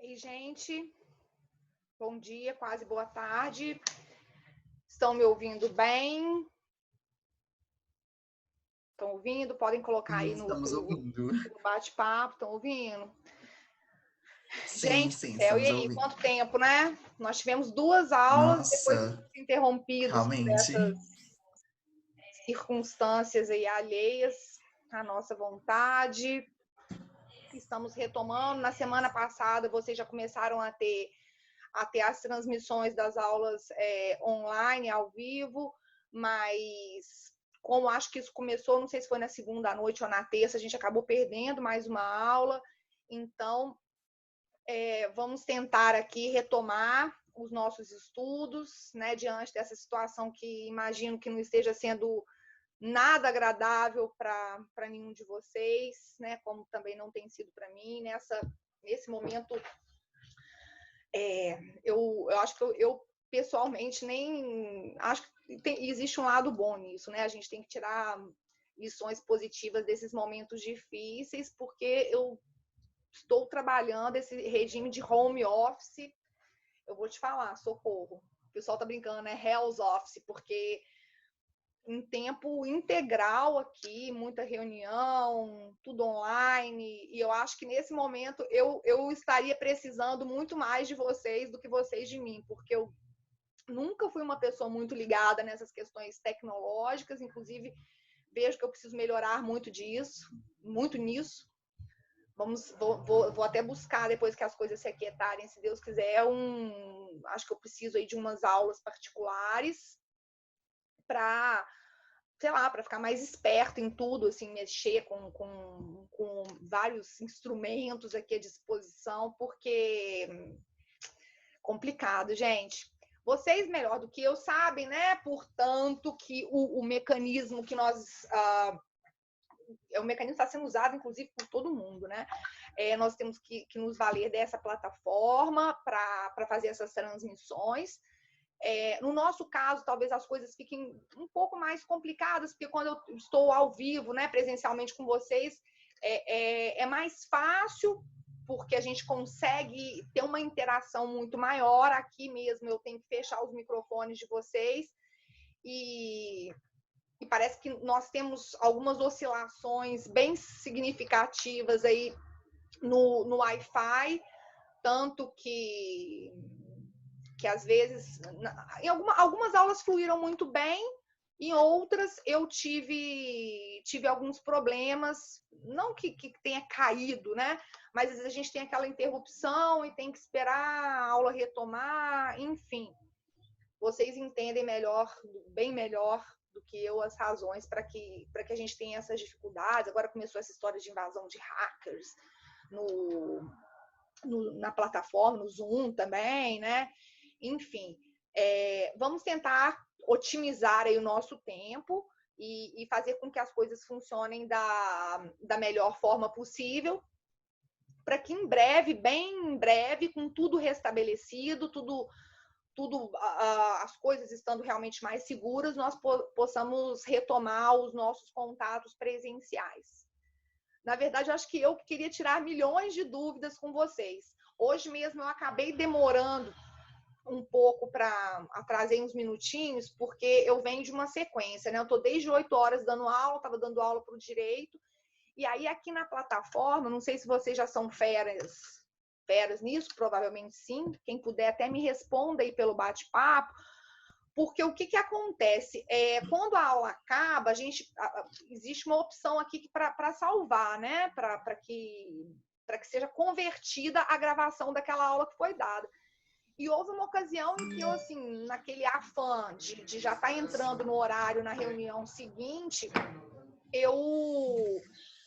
Ei, gente, bom dia, quase boa tarde. Estão me ouvindo bem? Estão ouvindo? Podem colocar Sim, aí estamos ouvindo. no bate-papo. Estão ouvindo? Sim, Gente do sim, céu, e estamos aí? ouvindo. Quanto tempo, né? Nós tivemos 2 aulas, depois Nossa, fomos interrompidos por realmente. essas circunstâncias aí alheias à nossa vontade. Estamos retomando. Na semana passada, vocês já começaram a ter as transmissões das aulas online, ao vivo, mas como acho que isso começou, não sei se foi na segunda à noite ou na terça, a gente acabou perdendo mais uma aula. Então, vamos tentar aqui retomar os nossos estudos, né, diante dessa situação que imagino que não esteja sendo nada agradável para nenhum de vocês, né, como também não tem sido para mim nesse momento. Eu acho que eu pessoalmente nem acho que existe um lado bom nisso, né? A gente tem que tirar lições positivas desses momentos difíceis, porque eu estou trabalhando esse regime de home office. Eu vou te falar, socorro. O pessoal tá brincando, né? Hell's Office, porque em tempo integral aqui, muita reunião, tudo online, e eu acho que nesse momento eu estaria precisando muito mais de vocês do que vocês de mim, porque eu nunca fui uma pessoa muito ligada nessas questões tecnológicas, inclusive vejo que eu preciso melhorar muito nisso. Vou até buscar, depois que as coisas se aquietarem, se Deus quiser, acho que eu preciso aí de umas aulas particulares para, sei lá, para ficar mais esperto em tudo, assim, mexer com vários instrumentos aqui à disposição, porque complicado, gente. Vocês, melhor do que eu, sabem, né? Portanto, que o mecanismo que nós. O mecanismo está sendo usado, inclusive, por todo mundo, né? Nós temos que nos valer dessa plataforma para fazer essas transmissões. No nosso caso, talvez as coisas fiquem um pouco mais complicadas, porque quando eu estou ao vivo, né, presencialmente com vocês, é mais fácil, porque a gente consegue ter uma interação muito maior. Aqui mesmo eu tenho que fechar os microfones de vocês e parece que nós temos algumas oscilações bem significativas aí no Wi-Fi, tanto que às vezes, em algumas aulas fluíram muito bem, em outras eu tive alguns problemas, não que tenha caído, né? Mas às vezes a gente tem aquela interrupção e tem que esperar a aula retomar, enfim. Vocês entendem melhor, bem melhor do que eu, as razões para que a gente tenha essas dificuldades. Agora começou essa história de invasão de hackers na plataforma, no Zoom também, né? Enfim, vamos tentar otimizar aí o nosso tempo e fazer com que as coisas funcionem da melhor forma possível, para que em breve, bem em breve, com tudo restabelecido, tudo as coisas estando realmente mais seguras, nós possamos retomar os nossos contatos presenciais. Na verdade, eu acho que eu queria tirar milhões de dúvidas com vocês. Hoje mesmo eu acabei demorando um pouco para atrasar uns minutinhos, porque eu venho de uma sequência, né? Eu estou desde 8 horas dando aula, estava dando aula para o direito, e aí aqui na plataforma, não sei se vocês já são feras nisso, provavelmente sim, quem puder até me responda aí pelo bate-papo, porque o que acontece? Quando a aula acaba, existe uma opção aqui para salvar, né? Para que seja convertida a gravação daquela aula que foi dada. E houve uma ocasião em que eu, assim, naquele afã de já estar entrando no horário na reunião seguinte,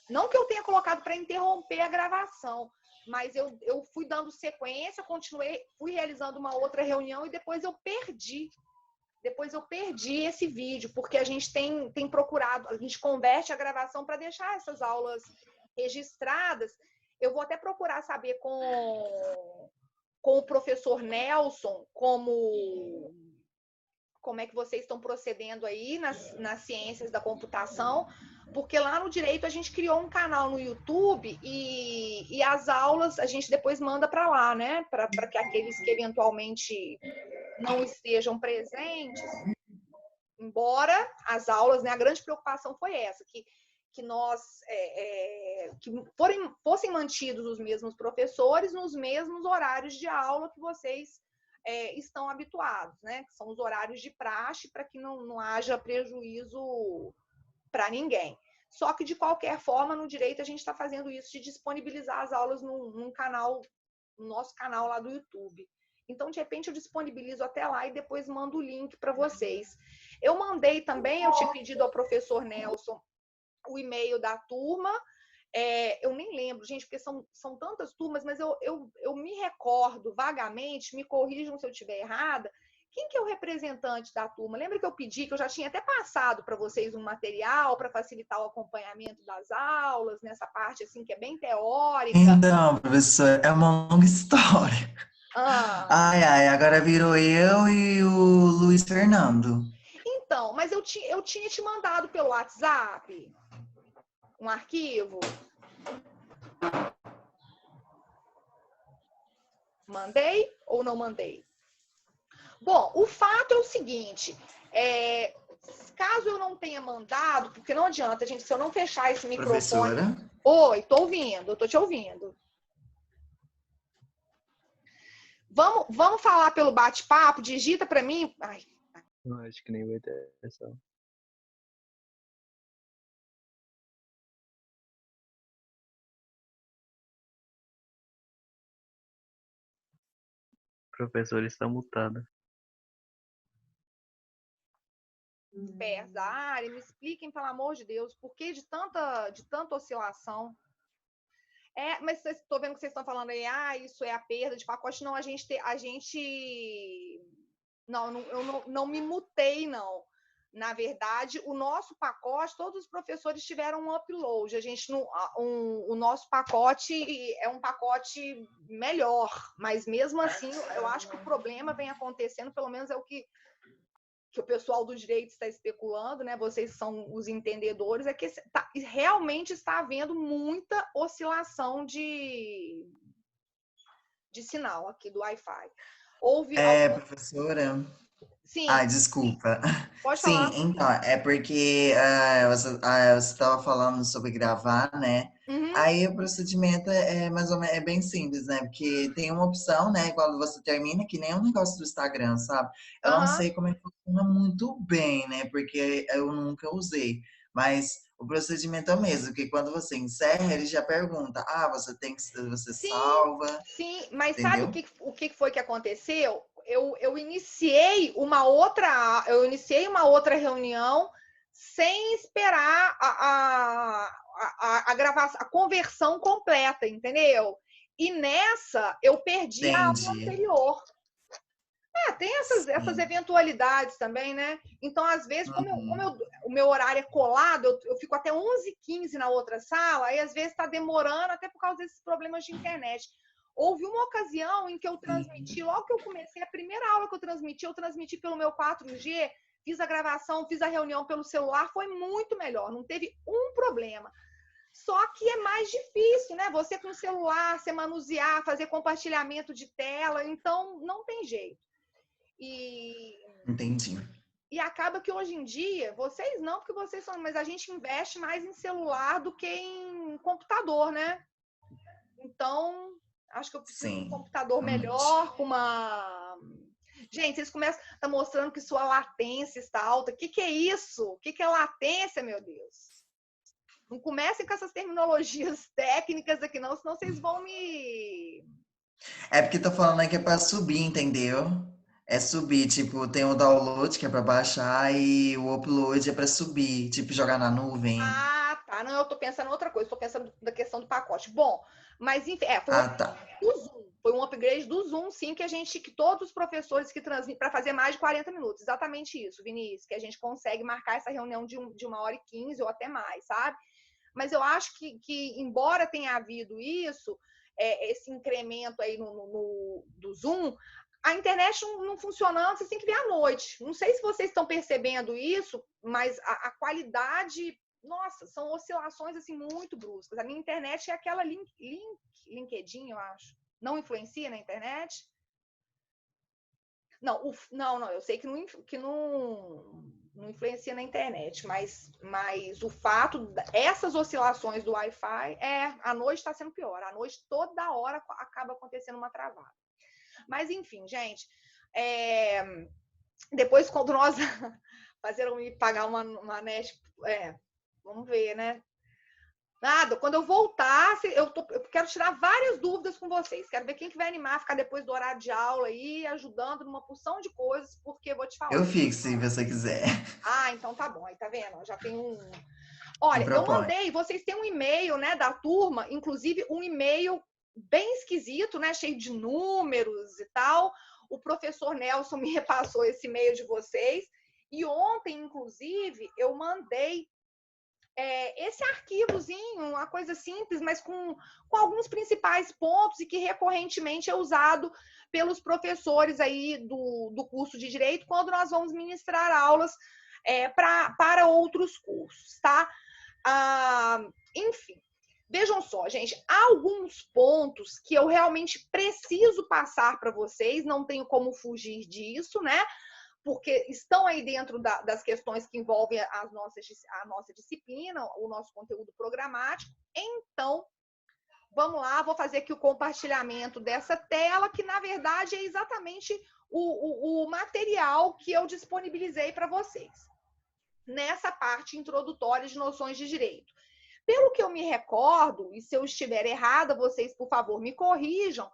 não que eu tenha colocado para interromper a gravação, mas eu fui dando sequência, fui realizando uma outra reunião e depois eu perdi esse vídeo, porque a gente tem procurado, a gente converte a gravação para deixar essas aulas registradas. Eu vou até procurar saber com o professor Nelson como é que vocês estão procedendo aí nas ciências da computação, porque lá no Direito a gente criou um canal no YouTube e as aulas a gente depois manda para lá, né? Para que aqueles que eventualmente não estejam presentes, embora as aulas, né? A grande preocupação foi essa, que nós que fossem mantidos os mesmos professores nos mesmos horários de aula que vocês estão habituados, né? Que são os horários de praxe, para que não haja prejuízo para ninguém. Só que, de qualquer forma, no Direito, a gente está fazendo isso de disponibilizar as aulas num canal, no nosso canal lá do YouTube. Então, de repente, eu disponibilizo até lá e depois mando o link para vocês. Eu mandei também, eu tinha pedido ao professor Nelson o e-mail da turma. Eu nem lembro, gente, porque são tantas turmas, mas eu me recordo vagamente, me corrijam se eu estiver errada, quem que é o representante da turma? Lembra que eu pedi, que eu já tinha até passado para vocês um material para facilitar o acompanhamento das aulas, nessa parte assim que é bem teórica? Então, professor, é uma longa história. Ah, Ai, ai, agora virou eu e o Luiz Fernando. então, mas eu tinha te mandado pelo WhatsApp um arquivo. Mandei ou não mandei? Bom, o fato é o seguinte, caso eu não tenha mandado, porque não adianta, gente, se eu não fechar esse microfone... Professora? Oi, tô ouvindo, tô te ouvindo. Vamos falar pelo bate-papo? Digita para mim. Ai. Eu acho que nem vai ter essa. Professor está mutada. Expertos da área, me expliquem, pelo amor de Deus, por que de tanta oscilação? Mas estou vendo que vocês estão falando aí, isso é a perda de pacote. Não, eu não me mutei, não. Na verdade, o nosso pacote, todos os professores tiveram um upload. O nosso pacote é um pacote melhor, mas mesmo assim, eu acho que o problema vem acontecendo, pelo menos é o que o pessoal do direito está especulando, né? Vocês são os entendedores, é que realmente está havendo muita oscilação de sinal aqui do Wi-Fi. Houve Professora? Sim, Ai, desculpa. pode Sim, falar. então, é porque você estava falando sobre gravar, né? Uhum. Aí o procedimento é mais ou menos, é bem simples, né? Porque tem uma opção, né? Quando você termina, que nem o negócio do Instagram, sabe? Eu não Aham. sei como é que funciona muito bem, né? Porque eu nunca usei. Mas o procedimento é o mesmo, que quando você encerra, ele já pergunta, você Sim, salva, sim, mas sabe entendeu? o que foi que aconteceu? Eu iniciei uma outra reunião sem esperar a gravação, a conversão completa, entendeu? E nessa eu perdi a aula Entendi. anterior. Tem essas Sim. eventualidades também, né? Então, às vezes, Uhum. o meu horário é colado, eu fico até 11h15 na outra sala, aí às vezes está demorando até por causa desses problemas de internet. Houve uma ocasião em que eu transmiti, Sim. logo que eu comecei, a primeira aula que eu transmiti pelo meu 4G, fiz a gravação, fiz a reunião pelo celular, foi muito melhor, não teve um problema. Só que é mais difícil, né? Você com o celular, você manusear, fazer compartilhamento de tela, então não tem jeito. Entendi. E acaba que hoje em dia, vocês não, porque vocês são, mas a gente investe mais em celular do que em computador, né? Então, acho que eu preciso de um Sim, computador realmente. melhor, com uma. Gente, vocês começam tá mostrando que sua latência está alta. O que é isso? O que é latência, meu Deus? Não comecem com essas terminologias técnicas aqui, não, senão vocês vão me. É porque tô falando aí que é pra subir, entendeu? É subir, tipo, tem o download que é pra baixar e o upload é pra subir, tipo, jogar na nuvem. Tá. Não, eu tô pensando em outra coisa, tô pensando na questão do pacote. Bom, mas enfim, foi um Ah, tá. upgrade do Zoom. Foi um upgrade do Zoom, sim, que todos os professores que transmitem para fazer mais de 40 minutos. Exatamente isso, Vinícius, que a gente consegue marcar essa reunião de 1h15 ou até mais, sabe? Mas eu acho que embora tenha havido isso, esse incremento aí do Zoom, a internet não funcionando, vocês têm que ver à noite. Não sei se vocês estão percebendo isso, mas a qualidade nossa, são oscilações assim muito bruscas. A minha internet é aquela LinkedIn, eu acho. Não influencia na internet? Não, eu sei que não influencia na internet, mas o fato, essas oscilações do Wi-Fi, à noite está sendo pior. À noite, toda hora, acaba acontecendo uma travada. Mas, enfim, gente, depois, quando nós fazeram me pagar uma net, vamos ver, né? Nada, quando eu voltar, eu quero tirar várias dúvidas com vocês. Quero ver quem que vai animar a ficar depois do horário de aula aí, ajudando numa porção de coisas, porque eu vou te falar. Eu fico, se você quiser. Ah, então tá bom. Aí tá vendo? Já tem um... Me Olha, eu propõe. mandei, vocês têm um e-mail, né, da turma, inclusive um e-mail bem esquisito, né, cheio de números e tal. O professor Nelson me repassou esse e-mail de vocês. E ontem, inclusive, eu mandei esse arquivozinho, uma coisa simples, mas com alguns principais pontos e que recorrentemente é usado pelos professores aí do curso de Direito quando nós vamos ministrar aulas para outros cursos, tá? Enfim, vejam só, gente, há alguns pontos que eu realmente preciso passar para vocês, não tenho como fugir disso, né? Porque estão aí dentro das questões que envolvem a nossa disciplina, o nosso conteúdo programático. Então, vamos lá, vou fazer aqui o compartilhamento dessa tela, que na verdade é exatamente o material que eu disponibilizei para vocês, nessa parte introdutória de noções de direito. Pelo que eu me recordo, e se eu estiver errada, vocês, por favor, me corrijam,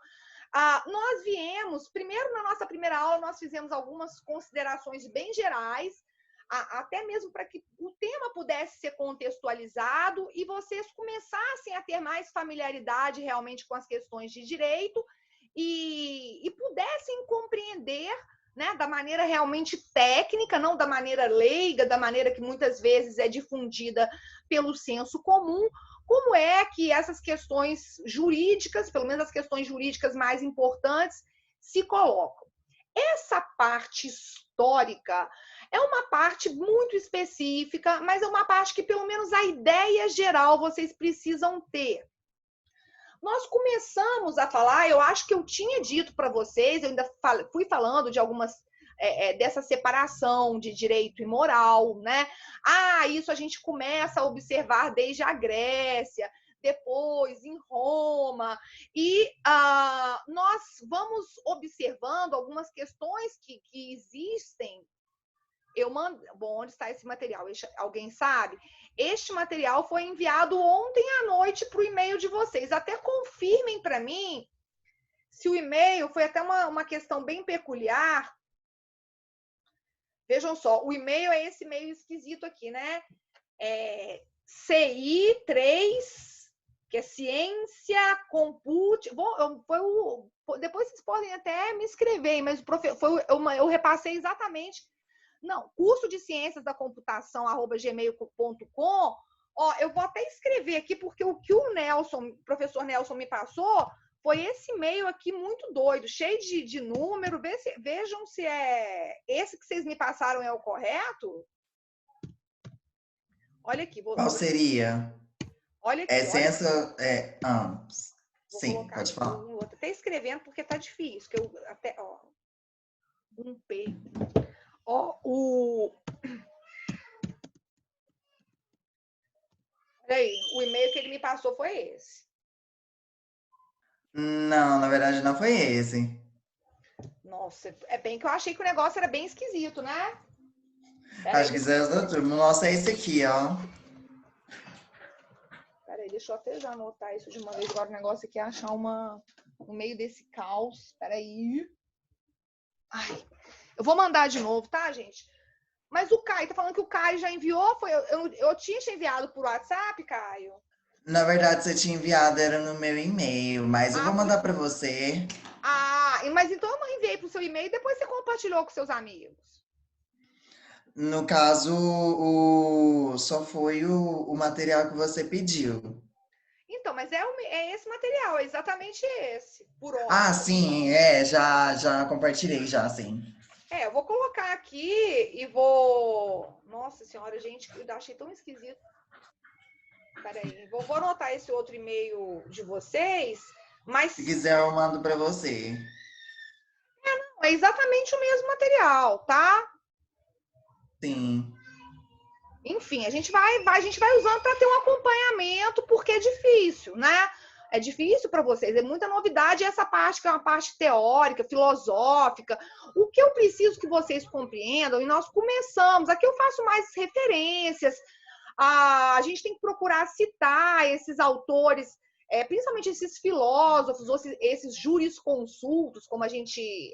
nós viemos, primeiro na nossa primeira aula, nós fizemos algumas considerações bem gerais, até mesmo para que o tema pudesse ser contextualizado e vocês começassem a ter mais familiaridade realmente com as questões de direito e pudessem compreender, né, da maneira realmente técnica, não da maneira leiga, da maneira que muitas vezes é difundida pelo senso comum, como é que essas questões jurídicas, pelo menos as questões jurídicas mais importantes, se colocam. Essa parte histórica é uma parte muito específica, mas é uma parte que, pelo menos, a ideia geral vocês precisam ter. Nós começamos a falar, eu acho que eu tinha dito para vocês, eu ainda fui falando de algumas dessa separação de direito e moral, né? Isso a gente começa a observar desde a Grécia, depois em Roma, e nós vamos observando algumas questões que existem. Bom, onde está esse material? Alguém sabe? Este material foi enviado ontem à noite para o e-mail de vocês. Até confirmem para mim se o e-mail foi até uma questão bem peculiar. Vejam só, o e-mail é esse e-mail esquisito aqui, né? CI3, que é ciência, compute. Depois vocês podem até me escrever, mas eu repassei exatamente. Não, curso de ciências da computação, @gmail.com. Eu vou até escrever aqui, porque o que o professor Nelson me passou foi esse e-mail aqui muito doido, cheio de número. Vejam se esse que vocês me passaram é o correto. Olha aqui. Qual seria? Olha aqui. Ciência... Vou sim, pode falar. Vou até escrevendo, porque tá difícil. Um P. Peraí, o e-mail que ele me passou foi esse. Não, na verdade não foi esse. Nossa, é bem que eu achei que o negócio era bem esquisito, né? Acho que isso é da turma. Nossa, é esse aqui, ó. Peraí, deixa eu até já anotar isso de uma vez. Agora o negócio aqui é achar no meio desse caos. Peraí. Eu vou mandar de novo, tá, gente? Mas o Caio, tá falando que o Caio já enviou? Eu tinha te enviado por WhatsApp, Caio? Na verdade, você tinha enviado, era no meu e-mail, mas eu vou mandar para você. Mas então eu não enviei pro seu e-mail e depois você compartilhou com seus amigos. No caso, só foi o material que você pediu. Então, mas é esse material, é exatamente esse. Por onde? Sim, já compartilhei, já, sim. Eu vou colocar aqui e vou... Nossa senhora, gente, eu achei tão esquisito. Peraí, vou anotar esse outro e-mail de vocês, mas Se quiser, eu mando para você. é exatamente o mesmo material, tá? Sim. Enfim, a gente vai usando para ter um acompanhamento, porque é difícil, né? É difícil para vocês, é muita novidade essa parte que é uma parte teórica, filosófica. O que eu preciso que vocês compreendam, e nós começamos, aqui eu faço mais referências, a gente tem que procurar citar esses autores, principalmente esses filósofos, ou esses jurisconsultos, como a gente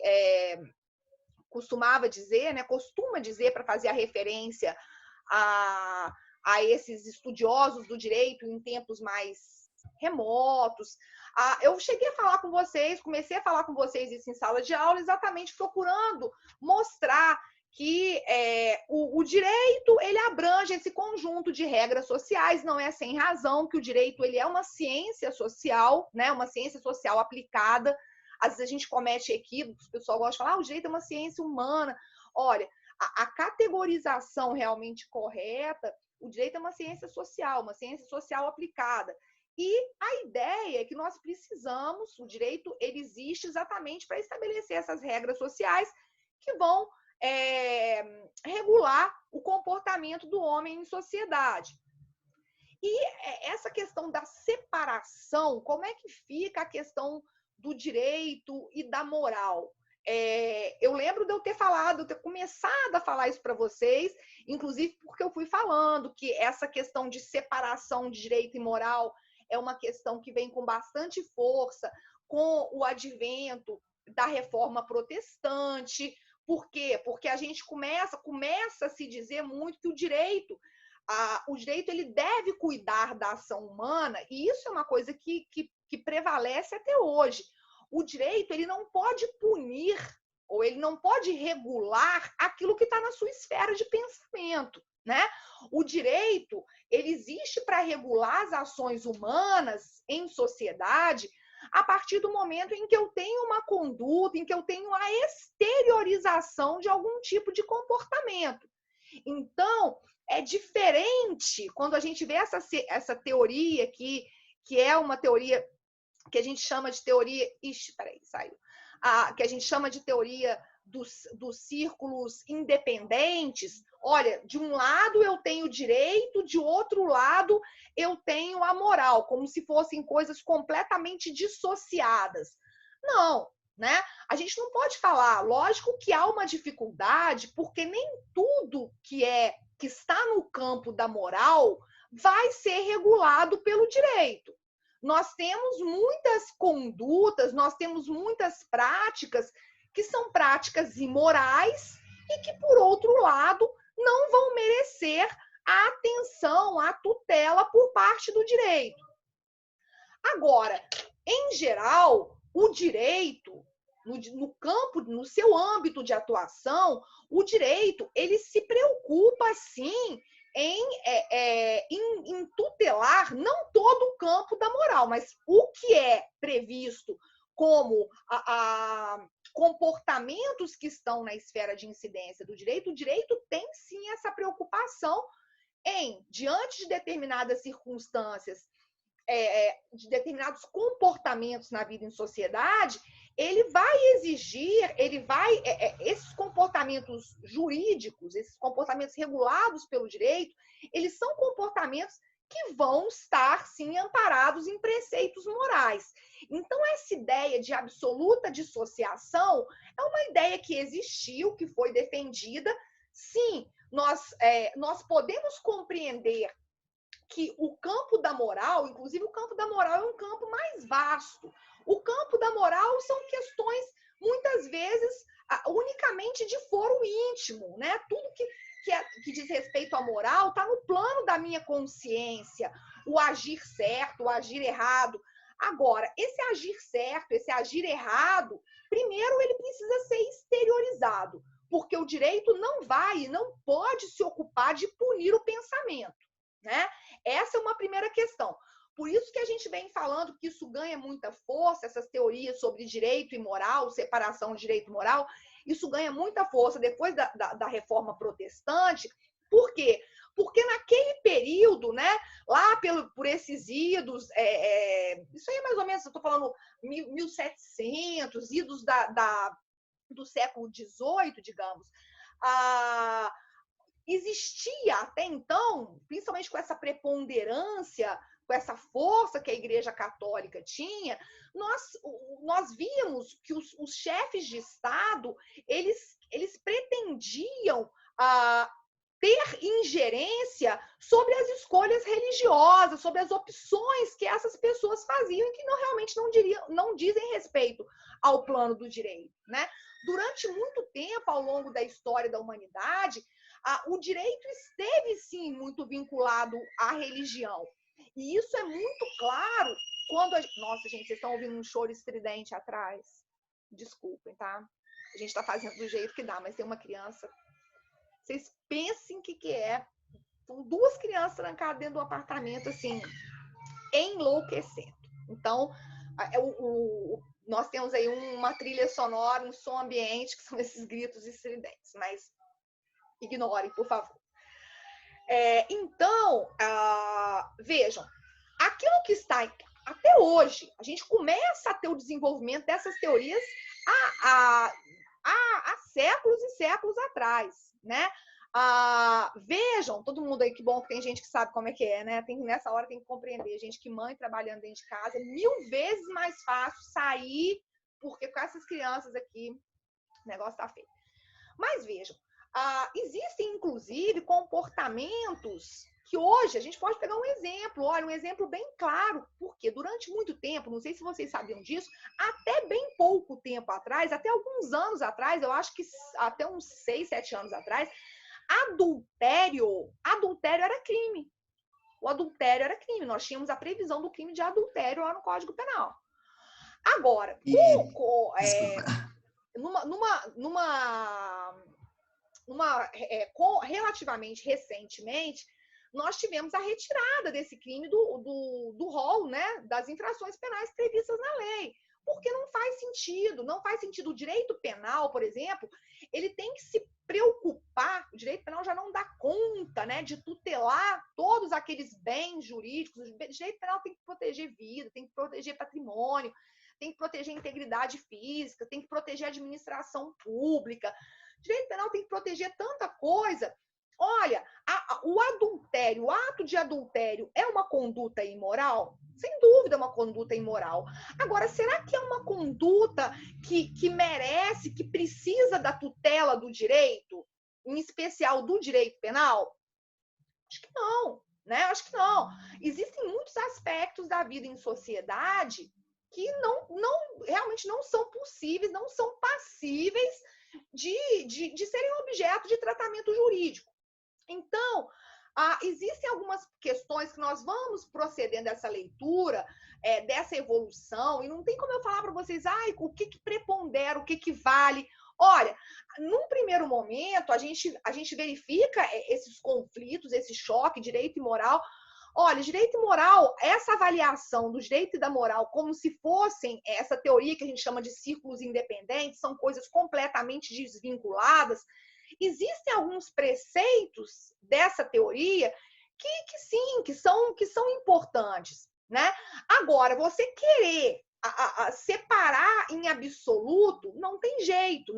costuma dizer para fazer a referência a esses estudiosos do direito em tempos mais remotos. Eu cheguei a falar com vocês, comecei a falar com vocês isso em sala de aula, exatamente procurando mostrar que o direito ele abrange esse conjunto de regras sociais, não é sem razão que o direito ele é uma ciência social, né? Uma ciência social aplicada. Às vezes a gente comete equívocos, o pessoal gosta de falar, o direito é uma ciência humana. Olha, a categorização realmente correta, o direito é uma ciência social aplicada. E a ideia é que nós precisamos, o direito ele existe exatamente para estabelecer essas regras sociais que vão regular o comportamento do homem em sociedade. E essa questão da separação, como é que fica a questão do direito e da moral? Eu lembro de eu ter começado a falar isso para vocês, inclusive porque eu fui falando que essa questão de separação de direito e moral é uma questão que vem com bastante força com o advento da reforma protestante. Por quê? Porque a gente começa a se dizer muito que o direito ele deve cuidar da ação humana, e isso é uma coisa que prevalece até hoje. O direito ele não pode punir ou ele não pode regular aquilo que está na sua esfera de pensamento, né? O direito ele existe para regular as ações humanas em sociedade a partir do momento em que eu tenho uma conduta, em que eu tenho a exteriorização de algum tipo de comportamento. Então, é diferente quando a gente vê essa teoria que é uma teoria que a gente chama de teoria. Ixi, peraí, saiu. Que a gente chama de teoria dos círculos independentes. Olha, de um lado eu tenho o direito, de outro lado eu tenho a moral, como se fossem coisas completamente dissociadas. Não, né? A gente não pode falar, lógico que há uma dificuldade, porque nem tudo que está no campo da moral vai ser regulado pelo direito. Nós temos muitas condutas, nós temos muitas práticas que são práticas imorais e que, por outro lado, não vão merecer a atenção, a tutela por parte do direito. Agora, em geral, o direito, no campo, no seu âmbito de atuação, o direito ele se preocupa, sim, em tutelar não todo o campo da moral, mas o que é previsto como comportamentos que estão na esfera de incidência do direito, o direito tem sim essa preocupação em, diante de determinadas circunstâncias, de determinados comportamentos na vida em sociedade, ele vai exigir, esses comportamentos jurídicos, esses comportamentos regulados pelo direito, eles são comportamentos que vão estar, sim, amparados em preceitos morais. Então, essa ideia de absoluta dissociação é uma ideia que existiu, que foi defendida. Sim, nós podemos compreender que o campo da moral, inclusive o campo da moral é um campo mais vasto. O campo da moral são questões, muitas vezes, unicamente de foro íntimo, né? Tudo que diz respeito à moral está no plano da minha consciência, o agir certo, o agir errado. Agora, esse agir certo, esse agir errado, primeiro ele precisa ser exteriorizado, porque o direito não vai e não pode se ocupar de punir o pensamento, né? Essa é uma primeira questão. Por isso que a gente vem falando que isso ganha muita força, essas teorias sobre direito e moral, separação de direito e moral, isso ganha muita força depois da reforma protestante, Por quê? Porque naquele período, né, lá por esses idos, isso aí é mais ou menos, eu estou falando 1700, idos do século XVIII, digamos, existia até então, principalmente com essa preponderância, com essa força que a Igreja Católica tinha, nós víamos que os chefes de Estado, eles pretendiam ter ingerência sobre as escolhas religiosas, sobre as opções que essas pessoas faziam e que realmente não dizem respeito ao plano do direito, né? Durante muito tempo, ao longo da história da humanidade, o direito esteve, sim, muito vinculado à religião. E isso é muito claro quando... Nossa, gente, vocês estão ouvindo um choro estridente atrás? Desculpem, tá? A gente está fazendo do jeito que dá, mas tem uma criança... Vocês pensem o que é. São duas crianças trancadas dentro do apartamento, assim, enlouquecendo. Então, nós temos aí uma trilha sonora, um som ambiente, que são esses gritos estridentes, mas ignorem, por favor. Então, vejam, aquilo que está até hoje, a gente começa a ter o desenvolvimento dessas teorias há séculos e séculos atrás, né? Vejam, todo mundo aí, que bom que tem gente que sabe como é que é, né? Nessa hora tem que compreender, gente, que mãe trabalhando dentro de casa, 1000 vezes mais fácil sair, porque com essas crianças aqui, o negócio tá feio. Mas vejam, existem, inclusive, comportamentos que hoje a gente pode pegar um exemplo, olha, um exemplo bem claro, porque durante muito tempo, não sei se vocês sabiam disso, até bem pouco tempo atrás, até alguns anos atrás, eu acho que até uns 6, 7 anos atrás, adultério era crime. O adultério era crime. Nós tínhamos a previsão do crime de adultério lá no Código Penal. Agora, relativamente recentemente, nós tivemos a retirada desse crime do rol, né, das infrações penais previstas na lei. Porque não faz sentido. O direito penal, por exemplo, ele tem que se preocupar, o direito penal já não dá conta, né, de tutelar todos aqueles bens jurídicos. O direito penal tem que proteger vida, tem que proteger patrimônio, tem que proteger a integridade física, tem que proteger a administração pública. O direito penal tem que proteger tanta coisa. Olha, o adultério, o ato de adultério é uma conduta imoral? Sem dúvida é uma conduta imoral. Agora, será que é uma conduta que merece, que precisa da tutela do direito, em especial do direito penal? Acho que não, né? Acho que não. Existem muitos aspectos da vida em sociedade que realmente não são possíveis, não são passíveis de serem objeto de tratamento jurídico. Então, existem algumas questões que nós vamos procedendo dessa leitura, dessa evolução, e não tem como eu falar para vocês, o que prepondera, o que vale. Olha, num primeiro momento, a gente verifica esses conflitos, esse choque, direito e moral. Olha, direito e moral, essa avaliação do direito e da moral como se fossem essa teoria que a gente chama de círculos independentes, são coisas completamente desvinculadas. Existem alguns preceitos dessa teoria que sim, que são importantes, né? Agora, você querer separar em absoluto, não tem jeito.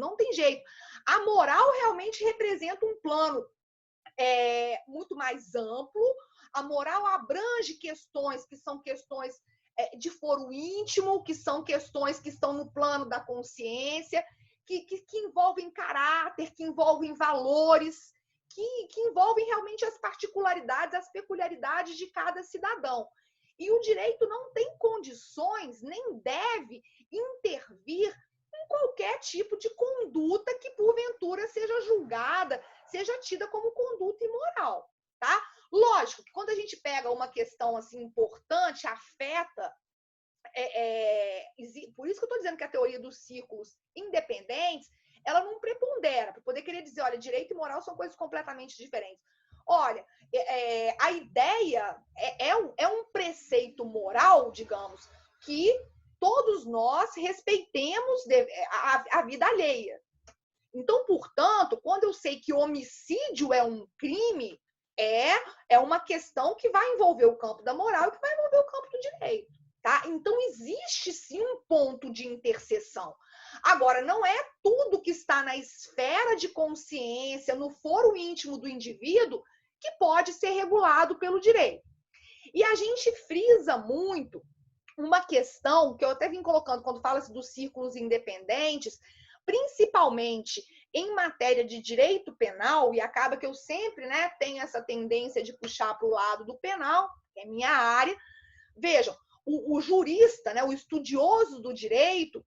A moral realmente representa um plano muito mais amplo. A moral abrange questões que são questões de foro íntimo, que são questões que estão no plano da consciência, que envolvem caráter, que envolvem valores, que envolvem realmente as particularidades, as peculiaridades de cada cidadão. E o direito não tem condições, nem deve intervir em qualquer tipo de conduta que, porventura, seja julgada, seja tida como conduta imoral, tá? Lógico que quando a gente pega uma questão assim importante, afeta... por isso que eu estou dizendo que a teoria dos círculos independentes, ela não prepondera, para poder querer dizer, olha, direito e moral são coisas completamente diferentes. Olha, a ideia é um preceito moral, digamos, que todos nós respeitemos a vida alheia. Então, portanto, quando eu sei que homicídio é um crime, é uma questão que vai envolver o campo da moral e que vai envolver o campo do direito. Tá? Então, existe sim um ponto de interseção. Agora, não é tudo que está na esfera de consciência, no foro íntimo do indivíduo, que pode ser regulado pelo direito. E a gente frisa muito uma questão que eu até vim colocando quando fala-se dos círculos independentes, principalmente em matéria de direito penal, e acaba que eu sempre, né, tenho essa tendência de puxar para o lado do penal, que é minha área. Vejam, o jurista, né, o estudioso do direito,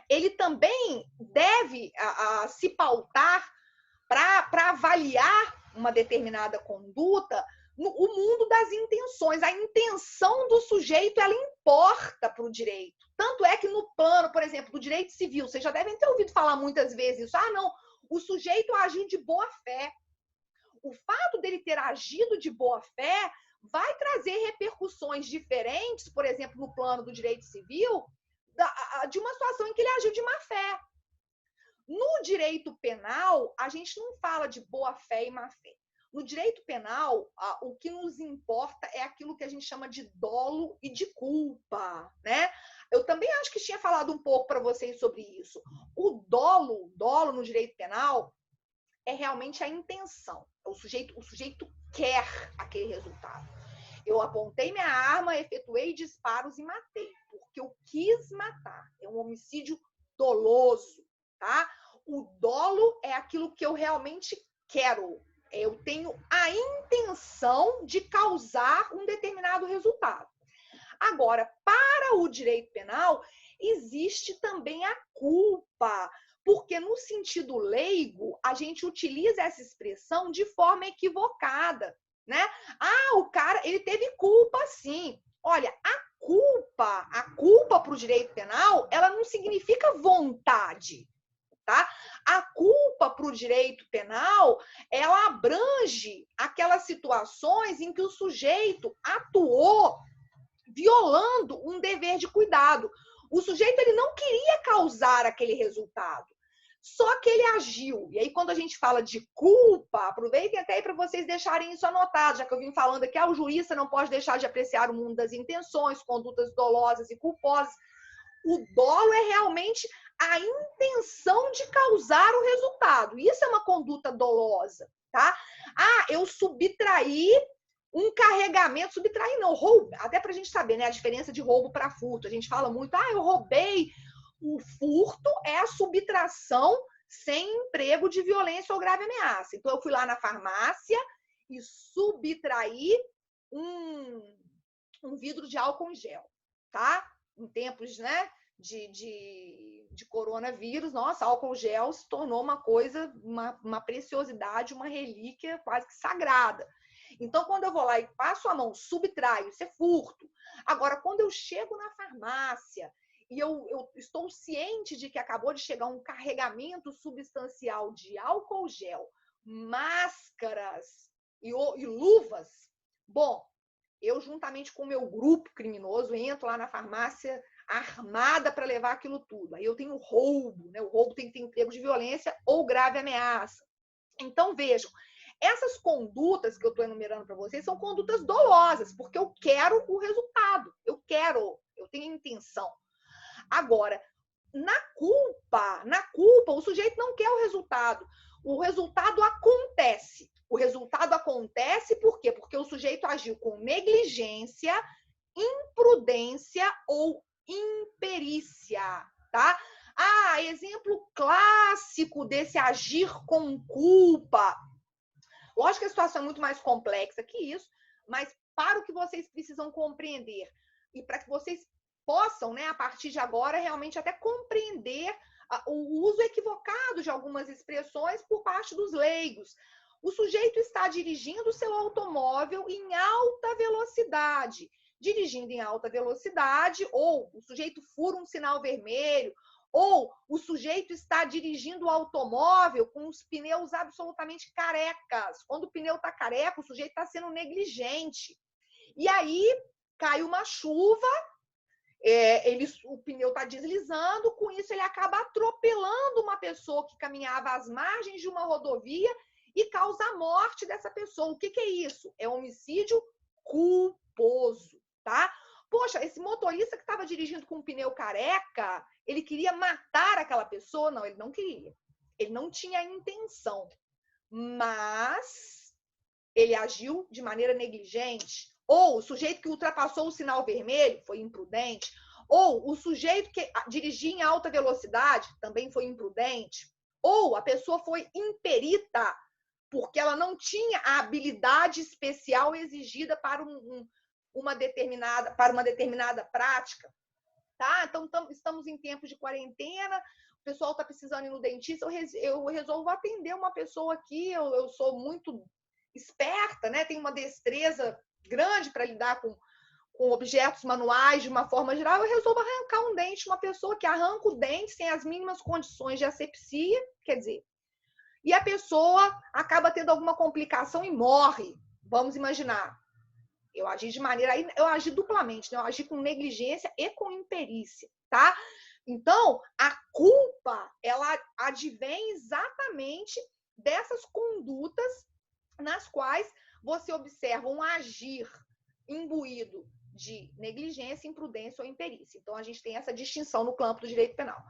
ele também deve se pautar para avaliar uma determinada conduta o mundo das intenções. A intenção do sujeito, ela importa para o direito. Tanto é que no plano, por exemplo, do direito civil, vocês já devem ter ouvido falar muitas vezes isso. Ah, não, o sujeito agiu de boa fé. O fato dele ter agido de boa fé vai trazer repercussões diferentes, por exemplo, no plano do direito civil, de uma situação em que ele agiu de má fé. No direito penal, a gente não fala de boa fé e má fé. No direito penal, o que nos importa é aquilo que a gente chama de dolo e de culpa, né? Eu também acho que tinha falado um pouco para vocês sobre isso. O dolo no direito penal é realmente a intenção. O sujeito quer aquele resultado. Eu apontei minha arma, efetuei disparos e matei, porque eu quis matar. É um homicídio doloso, tá? O dolo é aquilo que eu realmente quero. Eu tenho a intenção de causar um determinado resultado. Agora, para o direito penal, existe também a culpa, porque no sentido leigo, a gente utiliza essa expressão de forma equivocada, né? Ah, o cara, ele teve culpa sim. Olha, a culpa para o direito penal, ela não significa vontade, tá? A culpa para o direito penal, ela abrange aquelas situações em que o sujeito atuou violando um dever de cuidado. O sujeito, ele não queria causar aquele resultado, só que ele agiu. E aí, quando a gente fala de culpa, aproveitem até aí para vocês deixarem isso anotado, já que eu vim falando aqui, o jurista não pode deixar de apreciar o mundo das intenções, condutas dolosas e culposas. O dolo é realmente a intenção de causar o resultado. Isso é uma conduta dolosa, tá? Ah, eu subtraí um carregamento, subtrair não, roubo, até para a gente saber, né, a diferença de roubo para furto. A gente fala muito, eu roubei. O furto é a subtração sem emprego de violência ou grave ameaça. Então, eu fui lá na farmácia e subtraí um vidro de álcool em gel, tá? Em tempos, né, de coronavírus, nossa, álcool gel se tornou uma coisa, uma preciosidade, uma relíquia quase que sagrada. Então, quando eu vou lá e passo a mão, subtraio, isso é furto. Agora, quando eu chego na farmácia e eu estou ciente de que acabou de chegar um carregamento substancial de álcool gel, máscaras e luvas, bom, eu, juntamente com o meu grupo criminoso, entro lá na farmácia armada para levar aquilo tudo. Aí eu tenho roubo, né? O roubo tem que ter emprego de violência ou grave ameaça. Então, vejam, essas condutas que eu estou enumerando para vocês são condutas dolosas, porque eu quero o resultado, eu tenho intenção. Agora, na culpa, o sujeito não quer o resultado. O resultado acontece. O resultado acontece por quê? Porque o sujeito agiu com negligência, imprudência ou imperícia, tá? Exemplo clássico desse agir com culpa. Lógico que a situação é muito mais complexa que isso, mas para o que vocês precisam compreender e para que vocês possam, né, a partir de agora, realmente até compreender o uso equivocado de algumas expressões por parte dos leigos. O sujeito está dirigindo seu automóvel em alta velocidade. Dirigindo em alta velocidade, ou o sujeito fura um sinal vermelho, ou o sujeito está dirigindo o automóvel com os pneus absolutamente carecas. Quando o pneu está careca, o sujeito está sendo negligente. E aí cai uma chuva o pneu está deslizando, com isso ele acaba atropelando uma pessoa que caminhava às margens de uma rodovia e causa a morte dessa pessoa. O que é isso? É homicídio culposo, tá? Poxa, esse motorista que estava dirigindo com um pneu careca, ele queria matar aquela pessoa? Não, ele não queria. Ele não tinha intenção. Mas ele agiu de maneira negligente. Ou o sujeito que ultrapassou o sinal vermelho foi imprudente. Ou o sujeito que dirigia em alta velocidade também foi imprudente. Ou a pessoa foi imperita, porque ela não tinha a habilidade especial exigida para uma determinada prática. Tá? Então, estamos em tempos de quarentena, o pessoal está precisando ir no dentista, eu resolvo atender uma pessoa aqui, eu sou muito esperta, né? Tenho uma destreza grande para lidar com objetos manuais de uma forma geral, eu resolvo arrancar um dente de uma pessoa que arranca o dente sem as mínimas condições de asepsia, quer dizer, e a pessoa acaba tendo alguma complicação e morre. Vamos imaginar. Eu agi duplamente, né? Eu agi com negligência e com imperícia, tá? Então, a culpa, ela advém exatamente dessas condutas nas quais você observa um agir imbuído de negligência, imprudência ou imperícia. Então, a gente tem essa distinção no campo do direito penal.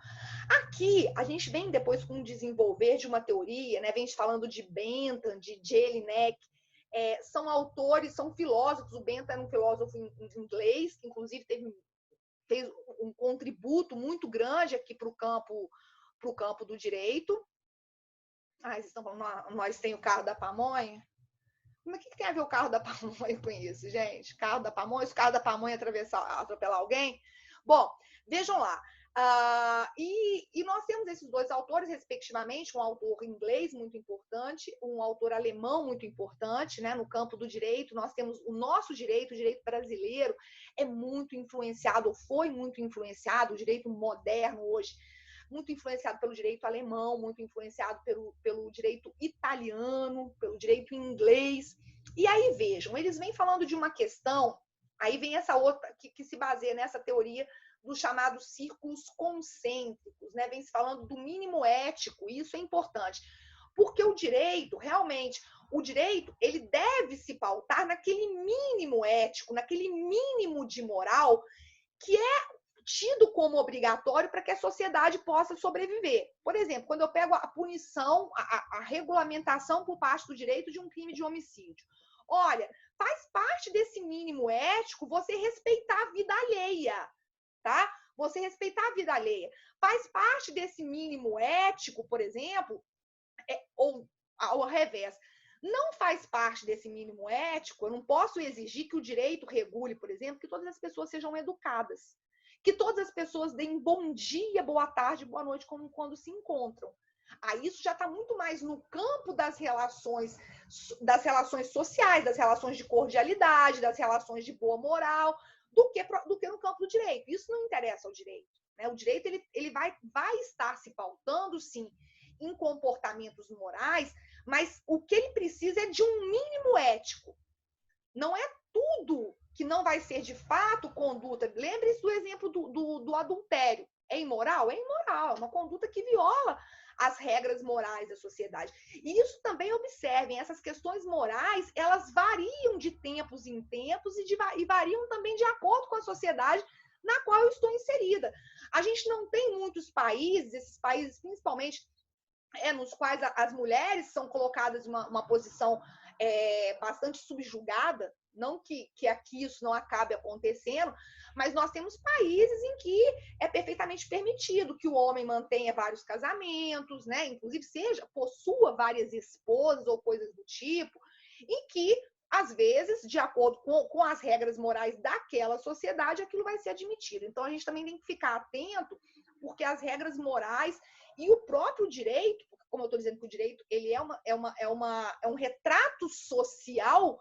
Aqui, a gente vem depois com o desenvolver de uma teoria, né? Vem falando de Bentham, de Jelinek, são autores, são filósofos. O Bentham era um filósofo inglês, que inclusive fez um contributo muito grande aqui para o campo do direito. Vocês estão falando, nós tem o carro da pamonha? Mas o que tem a ver o carro da pamonha com isso, gente? Carro da pamonha, se o carro da pamonha atropelar alguém? Bom, vejam lá. E nós temos esses dois autores, respectivamente, um autor inglês muito importante, um autor alemão muito importante, né? No campo do direito, nós temos o nosso direito, o direito brasileiro, é muito influenciado, ou foi muito influenciado, o direito moderno hoje, muito influenciado pelo direito alemão, muito influenciado pelo direito italiano, pelo direito inglês. E aí, vejam, eles vêm falando de uma questão, aí vem essa outra, que se baseia nessa teoria dos chamados círculos concêntricos, né? Vem se falando do mínimo ético, e isso é importante, porque o direito, realmente, ele deve se pautar naquele mínimo ético, naquele mínimo de moral, que é tido como obrigatório para que a sociedade possa sobreviver. Por exemplo, quando eu pego a punição, a regulamentação por parte do direito de um crime de homicídio. Olha, faz parte desse mínimo ético você respeitar a vida alheia, tá? Você respeitar a vida alheia. Faz parte desse mínimo ético, por exemplo, ou ao revés, não faz parte desse mínimo ético, eu não posso exigir que o direito regule, por exemplo, que todas as pessoas sejam educadas, que todas as pessoas deem bom dia, boa tarde, boa noite, como quando se encontram. Aí isso já está muito mais no campo das relações sociais, das relações de cordialidade, das relações de boa moral, do que no campo do direito. Isso não interessa ao direito, né? O direito ele vai estar se pautando, sim, em comportamentos morais, mas o que ele precisa é de um mínimo ético. Não é tudo que não vai ser de fato conduta. Lembre-se do exemplo do adultério. É imoral? É imoral. É uma conduta que viola as regras morais da sociedade. E isso também, observem, essas questões morais, elas variam de tempos em tempos e variam também de acordo com a sociedade na qual eu estou inserida. A gente não tem muitos países, esses países principalmente nos quais as mulheres são colocadas em uma posição bastante subjugada, não que aqui isso não acabe acontecendo, mas nós temos países em que é perfeitamente permitido que o homem mantenha vários casamentos, né? Inclusive possua várias esposas ou coisas do tipo, em que, às vezes, de acordo com as regras morais daquela sociedade, aquilo vai ser admitido. Então, a gente também tem que ficar atento, porque as regras morais e o próprio direito, como eu estou dizendo que o direito ele é um retrato social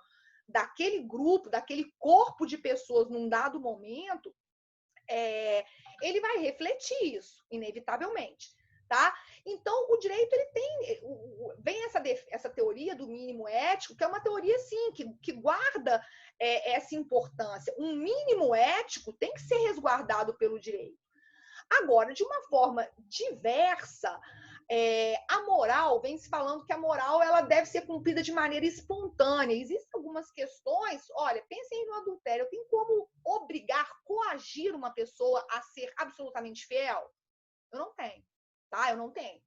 daquele grupo, daquele corpo de pessoas num dado momento, ele vai refletir isso, inevitavelmente. Tá? Então, o direito, ele tem... Vem essa teoria do mínimo ético, que é uma teoria, sim, que guarda essa importância. Um mínimo ético tem que ser resguardado pelo direito. Agora, de uma forma diversa, a moral, vem se falando que a moral ela deve ser cumprida de maneira espontânea. Existem algumas questões, olha, pensem no adultério, tem como obrigar, coagir uma pessoa a ser absolutamente fiel? Eu não tenho, tá? Eu não tenho.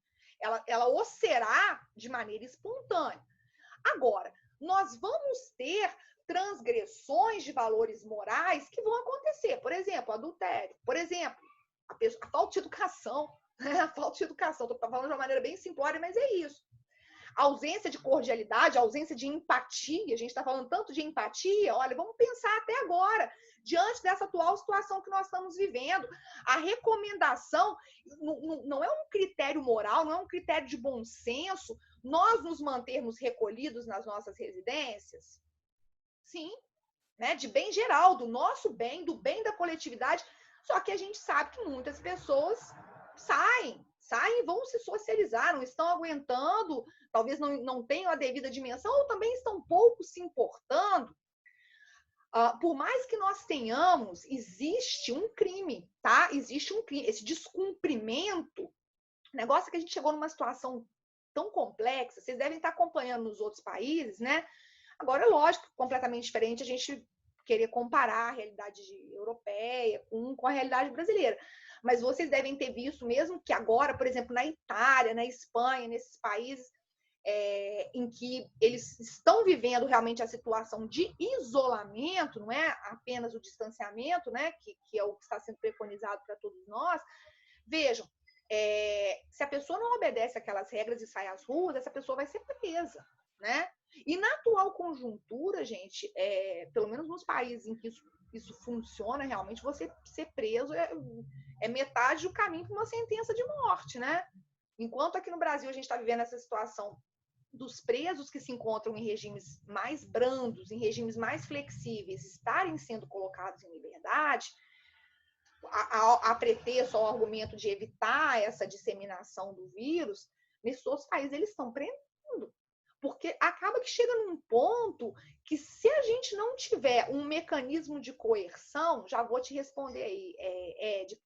Ela o será de maneira espontânea. Agora, nós vamos ter transgressões de valores morais que vão acontecer. Por exemplo, adultério. Por exemplo, a falta de educação. A falta de educação. Estou falando de uma maneira bem simplória, mas é isso. A ausência de cordialidade, a ausência de empatia. A gente está falando tanto de empatia. Olha, vamos pensar até agora, diante dessa atual situação que nós estamos vivendo. A recomendação não é um critério moral, não é um critério de bom senso nós nos mantermos recolhidos nas nossas residências? Sim, né? De bem geral, do nosso bem, do bem da coletividade. Só que a gente sabe que muitas pessoas saem e vão se socializar, não estão aguentando, talvez não tenham a devida dimensão, ou também estão pouco se importando. Por mais que nós tenhamos, existe um crime, tá? Existe um crime. Esse descumprimento, negócio que a gente chegou numa situação tão complexa, vocês devem estar acompanhando nos outros países, né? Agora, é lógico, completamente diferente a gente querer comparar a realidade europeia com a realidade brasileira. Mas vocês devem ter visto mesmo que agora, por exemplo, na Itália, na Espanha, nesses países em que eles estão vivendo realmente a situação de isolamento, não é apenas o distanciamento, né, que é o que está sendo preconizado para todos nós. Vejam, se a pessoa não obedece aquelas regras e sai às ruas, essa pessoa vai ser presa, né? E na atual conjuntura, gente, pelo menos nos países em que isso funciona realmente, você ser preso é metade do caminho para uma sentença de morte, né? Enquanto aqui no Brasil a gente está vivendo essa situação dos presos que se encontram em regimes mais brandos, em regimes mais flexíveis, estarem sendo colocados em liberdade, a pretexto, ao argumento de evitar essa disseminação do vírus, nesses outros países eles estão prendendo. Porque acaba que chega num ponto que, se a gente não tiver um mecanismo de coerção, já vou te responder aí, Édipo,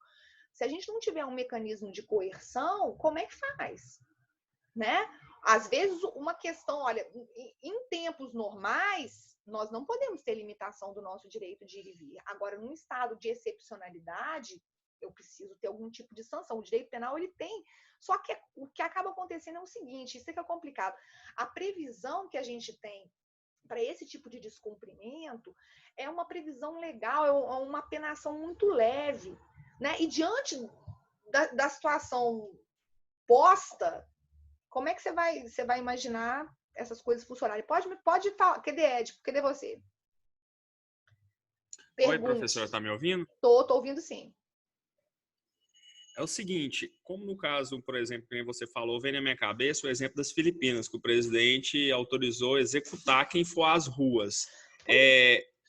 se a gente não tiver um mecanismo de coerção, como é que faz? Né? Às vezes, uma questão, olha, em tempos normais, nós não podemos ter limitação do nosso direito de ir e vir. Agora, num estado de excepcionalidade, eu preciso ter algum tipo de sanção. O direito penal, ele tem. Só que o que acaba acontecendo é o seguinte, isso é que é complicado. A previsão que a gente tem para esse tipo de descumprimento é uma previsão legal, é uma penação muito leve, né? E diante da situação posta, como é que você vai imaginar essas coisas funcionarem? Pode falar. Cadê Édipo? Cadê você? Oi, professora, tá me ouvindo? Tô ouvindo sim. É o seguinte, como no caso, por exemplo, que você falou, vem na minha cabeça o exemplo das Filipinas, que o presidente autorizou executar quem for às ruas.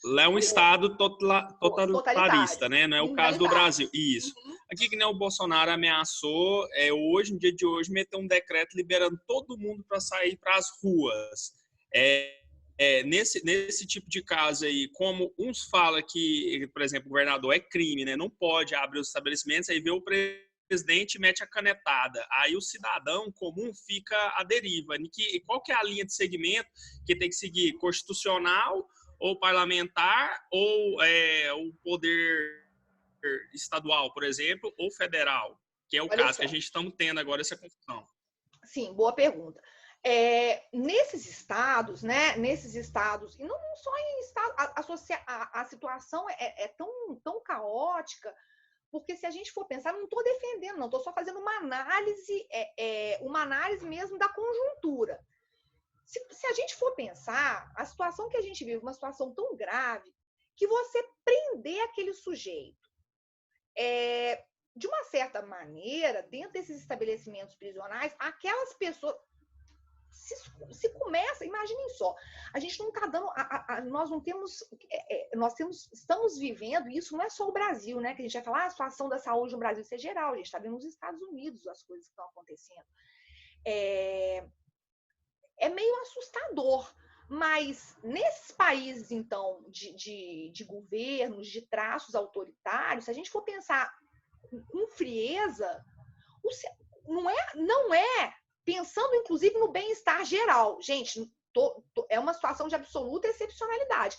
Lá é um estado totalitarista, né? Não é o caso do Brasil. Isso. Aqui que nem o Bolsonaro ameaçou, hoje, no dia de hoje, meteu um decreto liberando todo mundo para sair para as ruas. Nesse tipo de caso aí, como uns falam que, por exemplo, o governador é crime, né? Não pode abrir os estabelecimentos, aí vê o presidente mete a canetada. Aí o cidadão comum fica à deriva. Qual que é a linha de segmento que tem que seguir? Constitucional ou parlamentar ou o poder estadual, por exemplo, ou federal? Que é o caso que a gente estamos tendo agora, essa confusão. Sim, boa pergunta. Nesses estados, né? Nesses estados, e não só em estados, a situação é tão caótica, porque se a gente for pensar, não estou defendendo, não, estou só fazendo uma análise mesmo da conjuntura. Se a gente for pensar, a situação que a gente vive, uma situação tão grave, que você prender aquele sujeito, de uma certa maneira, dentro desses estabelecimentos prisionais, aquelas pessoas se começa, imaginem só, a gente não está dando, nós não temos, estamos vivendo, e isso não é só o Brasil, né? Que a gente vai falar, a situação da saúde no Brasil, isso é geral, a gente está vendo nos Estados Unidos as coisas que estão acontecendo. É meio assustador, mas nesses países, então, de governos, de traços autoritários, se a gente for pensar com frieza, não é pensando, inclusive, no bem-estar geral. Gente, é uma situação de absoluta excepcionalidade.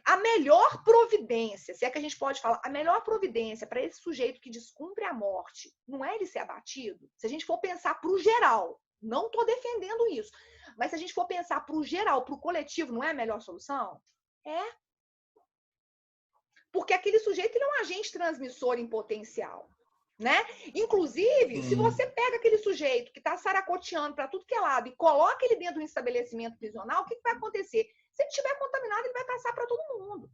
A melhor providência, se é que a gente pode falar, a melhor providência para esse sujeito que descumpre a morte, não é ele ser abatido? Se a gente for pensar para o geral, não estou defendendo isso, mas se a gente for pensar para o geral, para o coletivo, não é a melhor solução? É. Porque aquele sujeito ele é um agente transmissor em potencial. Né? Inclusive, se você pega aquele sujeito que está saracoteando para tudo que é lado e coloca ele dentro de um estabelecimento prisional, o que vai acontecer? Se ele estiver contaminado, ele vai passar para todo mundo.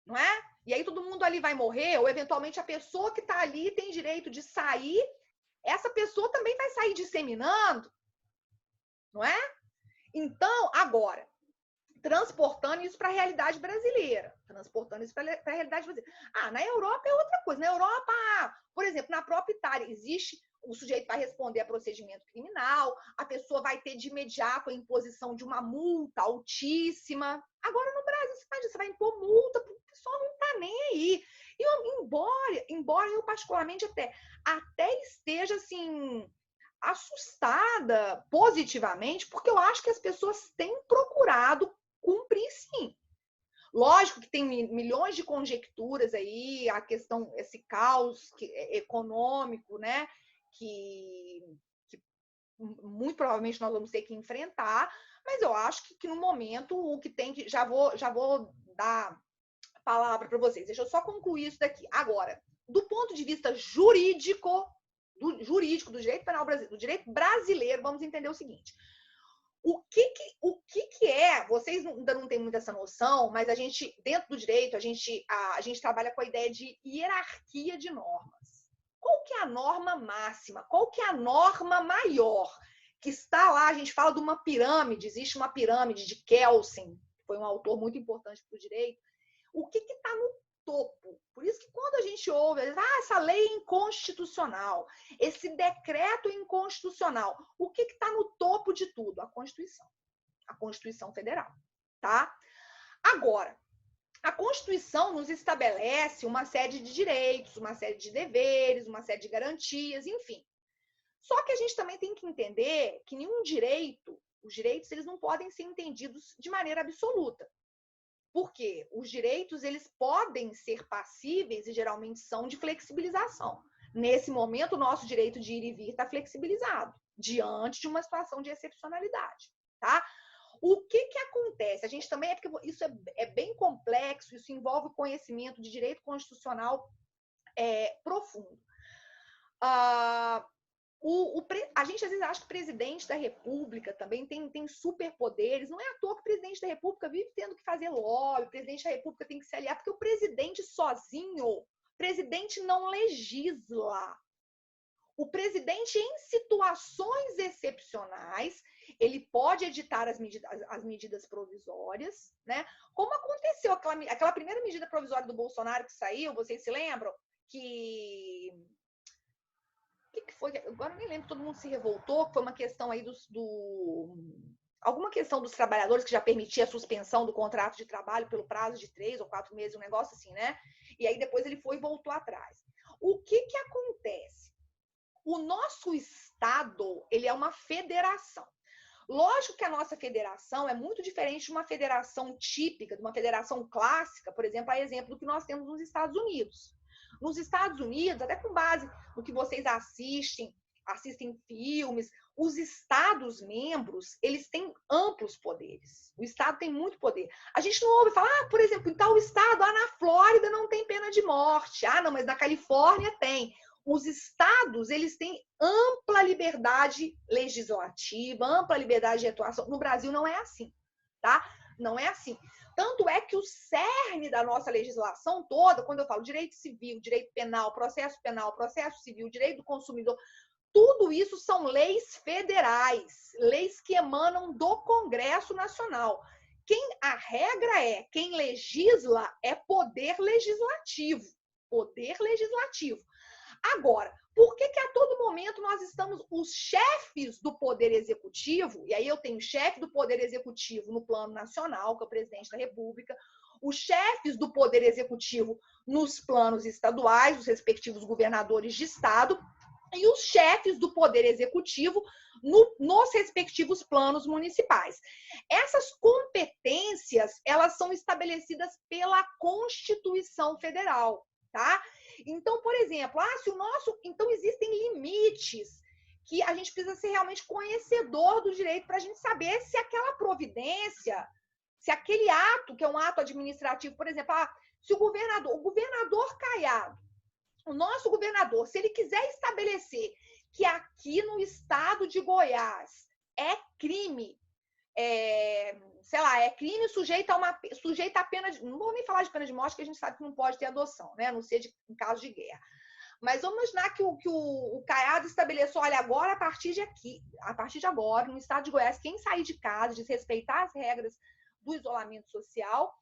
Não é? E aí todo mundo ali vai morrer, ou eventualmente a pessoa que está ali tem direito de sair, essa pessoa também vai sair disseminando. Não é? Então, agora, transportando isso para a realidade brasileira. Na Europa é outra coisa. Na Europa, por exemplo, na própria Itália, o sujeito vai responder a procedimento criminal, a pessoa vai ter de imediato a imposição de uma multa altíssima. Agora, no Brasil, você vai impor multa, o pessoal não está nem aí. E embora eu, particularmente, até esteja, assim, assustada positivamente, porque eu acho que as pessoas têm procurado cumprir, sim. Lógico que tem milhões de conjecturas aí, a questão, esse caos econômico, né, que muito provavelmente nós vamos ter que enfrentar, mas eu acho que no momento o que tem que... Já vou dar a palavra para vocês. Deixa eu só concluir isso daqui. Agora, do ponto de vista jurídico, do direito penal brasileiro, do direito brasileiro, vamos entender o seguinte. O que é, vocês ainda não têm muito essa noção, mas a gente, dentro do direito, a gente trabalha com a ideia de hierarquia de normas. Qual que é a norma máxima? Qual que é a norma maior? Que está lá, a gente fala de uma pirâmide, existe uma pirâmide de Kelsen, que foi um autor muito importante para o direito. O que está no topo? Por isso que quando a gente ouve, essa lei é inconstitucional, esse decreto é inconstitucional, o que está no topo de tudo? A Constituição Federal, tá? Agora, a Constituição nos estabelece uma série de direitos, uma série de deveres, uma série de garantias, enfim. Só que a gente também tem que entender que nenhum direito, os direitos, eles não podem ser entendidos de maneira absoluta. Porque os direitos, eles podem ser passíveis e geralmente são de flexibilização. Nesse momento, o nosso direito de ir e vir está flexibilizado, diante de uma situação de excepcionalidade, tá? O que acontece? A gente também, porque isso é bem complexo, isso envolve conhecimento de direito constitucional profundo. A gente às vezes acha que o presidente da República também tem superpoderes. Não é à toa que o presidente da República vive tendo que fazer lobby, o presidente da República tem que se aliar, porque o presidente sozinho, o presidente não legisla. O presidente, em situações excepcionais, ele pode editar as medidas provisórias, né? Como aconteceu aquela primeira medida provisória do Bolsonaro que saiu, vocês se lembram? O que foi? Agora eu nem lembro, todo mundo se revoltou, que foi uma questão aí alguma questão dos trabalhadores que já permitia a suspensão do contrato de trabalho pelo prazo de 3 ou 4 meses, um negócio assim, né? E aí depois ele foi e voltou atrás. O que acontece? O nosso Estado, ele é uma federação. Lógico que a nossa federação é muito diferente de uma federação típica, de uma federação clássica, por exemplo, a exemplo do que nós temos nos Estados Unidos. Nos Estados Unidos, até com base no que vocês assistem filmes, os Estados-membros, eles têm amplos poderes. O Estado tem muito poder. A gente não ouve falar, por exemplo, em tal Estado, na Flórida não tem pena de morte. Não, mas na Califórnia tem. Os Estados, eles têm ampla liberdade legislativa, ampla liberdade de atuação. No Brasil não é assim, tá? Não é assim. Tanto é que o cerne da nossa legislação toda, quando eu falo direito civil, direito penal, processo civil, direito do consumidor, Tudo isso são leis federais, leis que emanam do Congresso Nacional. A regra é, quem legisla é poder legislativo. Poder legislativo. Agora, por que a todo momento nós estamos, os chefes do Poder Executivo, e aí eu tenho chefe do Poder Executivo no plano nacional, que é o presidente da República, os chefes do Poder Executivo nos planos estaduais, os respectivos governadores de estado, e os chefes do Poder Executivo nos respectivos planos municipais. Essas competências, elas são estabelecidas pela Constituição Federal, tá? Então, por exemplo, então existem limites que a gente precisa ser realmente conhecedor do direito para a gente saber se aquela providência, se aquele ato, que é um ato administrativo, por exemplo, se o governador Caiado, o nosso governador, se ele quiser estabelecer que aqui no estado de Goiás é crime, é crime sujeito a pena de... Não vou nem falar de pena de morte, que a gente sabe que não pode ter adoção, né? A não ser em caso de guerra. Mas vamos imaginar que o Caiado estabeleceu, olha, agora, a partir de agora, no estado de Goiás, quem sair de casa, desrespeitar as regras do isolamento social,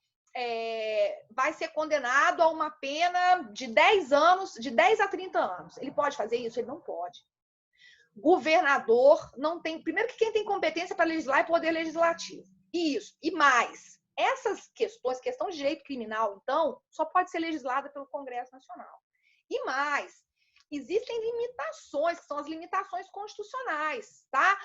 vai ser condenado a uma pena de 10 anos, de 10 a 30 anos. Ele pode fazer isso? Ele não pode. Governador não tem... Primeiro que quem tem competência para legislar é poder legislativo. Isso. E mais, essas questões, questão de direito criminal, então, só pode ser legislada pelo Congresso Nacional. E mais, existem limitações, que são as limitações constitucionais, tá?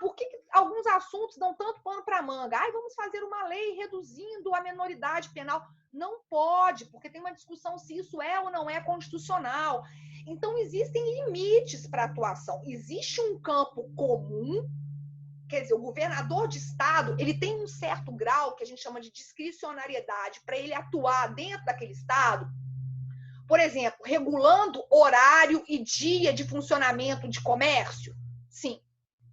Por que alguns assuntos dão tanto pano para manga? Vamos fazer uma lei reduzindo a menoridade penal. Não pode, porque tem uma discussão se isso é ou não é constitucional. Então, existem limites para a atuação. Existe um campo comum, quer dizer, o governador de estado, ele tem um certo grau, que a gente chama de discricionariedade, para ele atuar dentro daquele estado. Por exemplo, regulando horário e dia de funcionamento de comércio? Sim,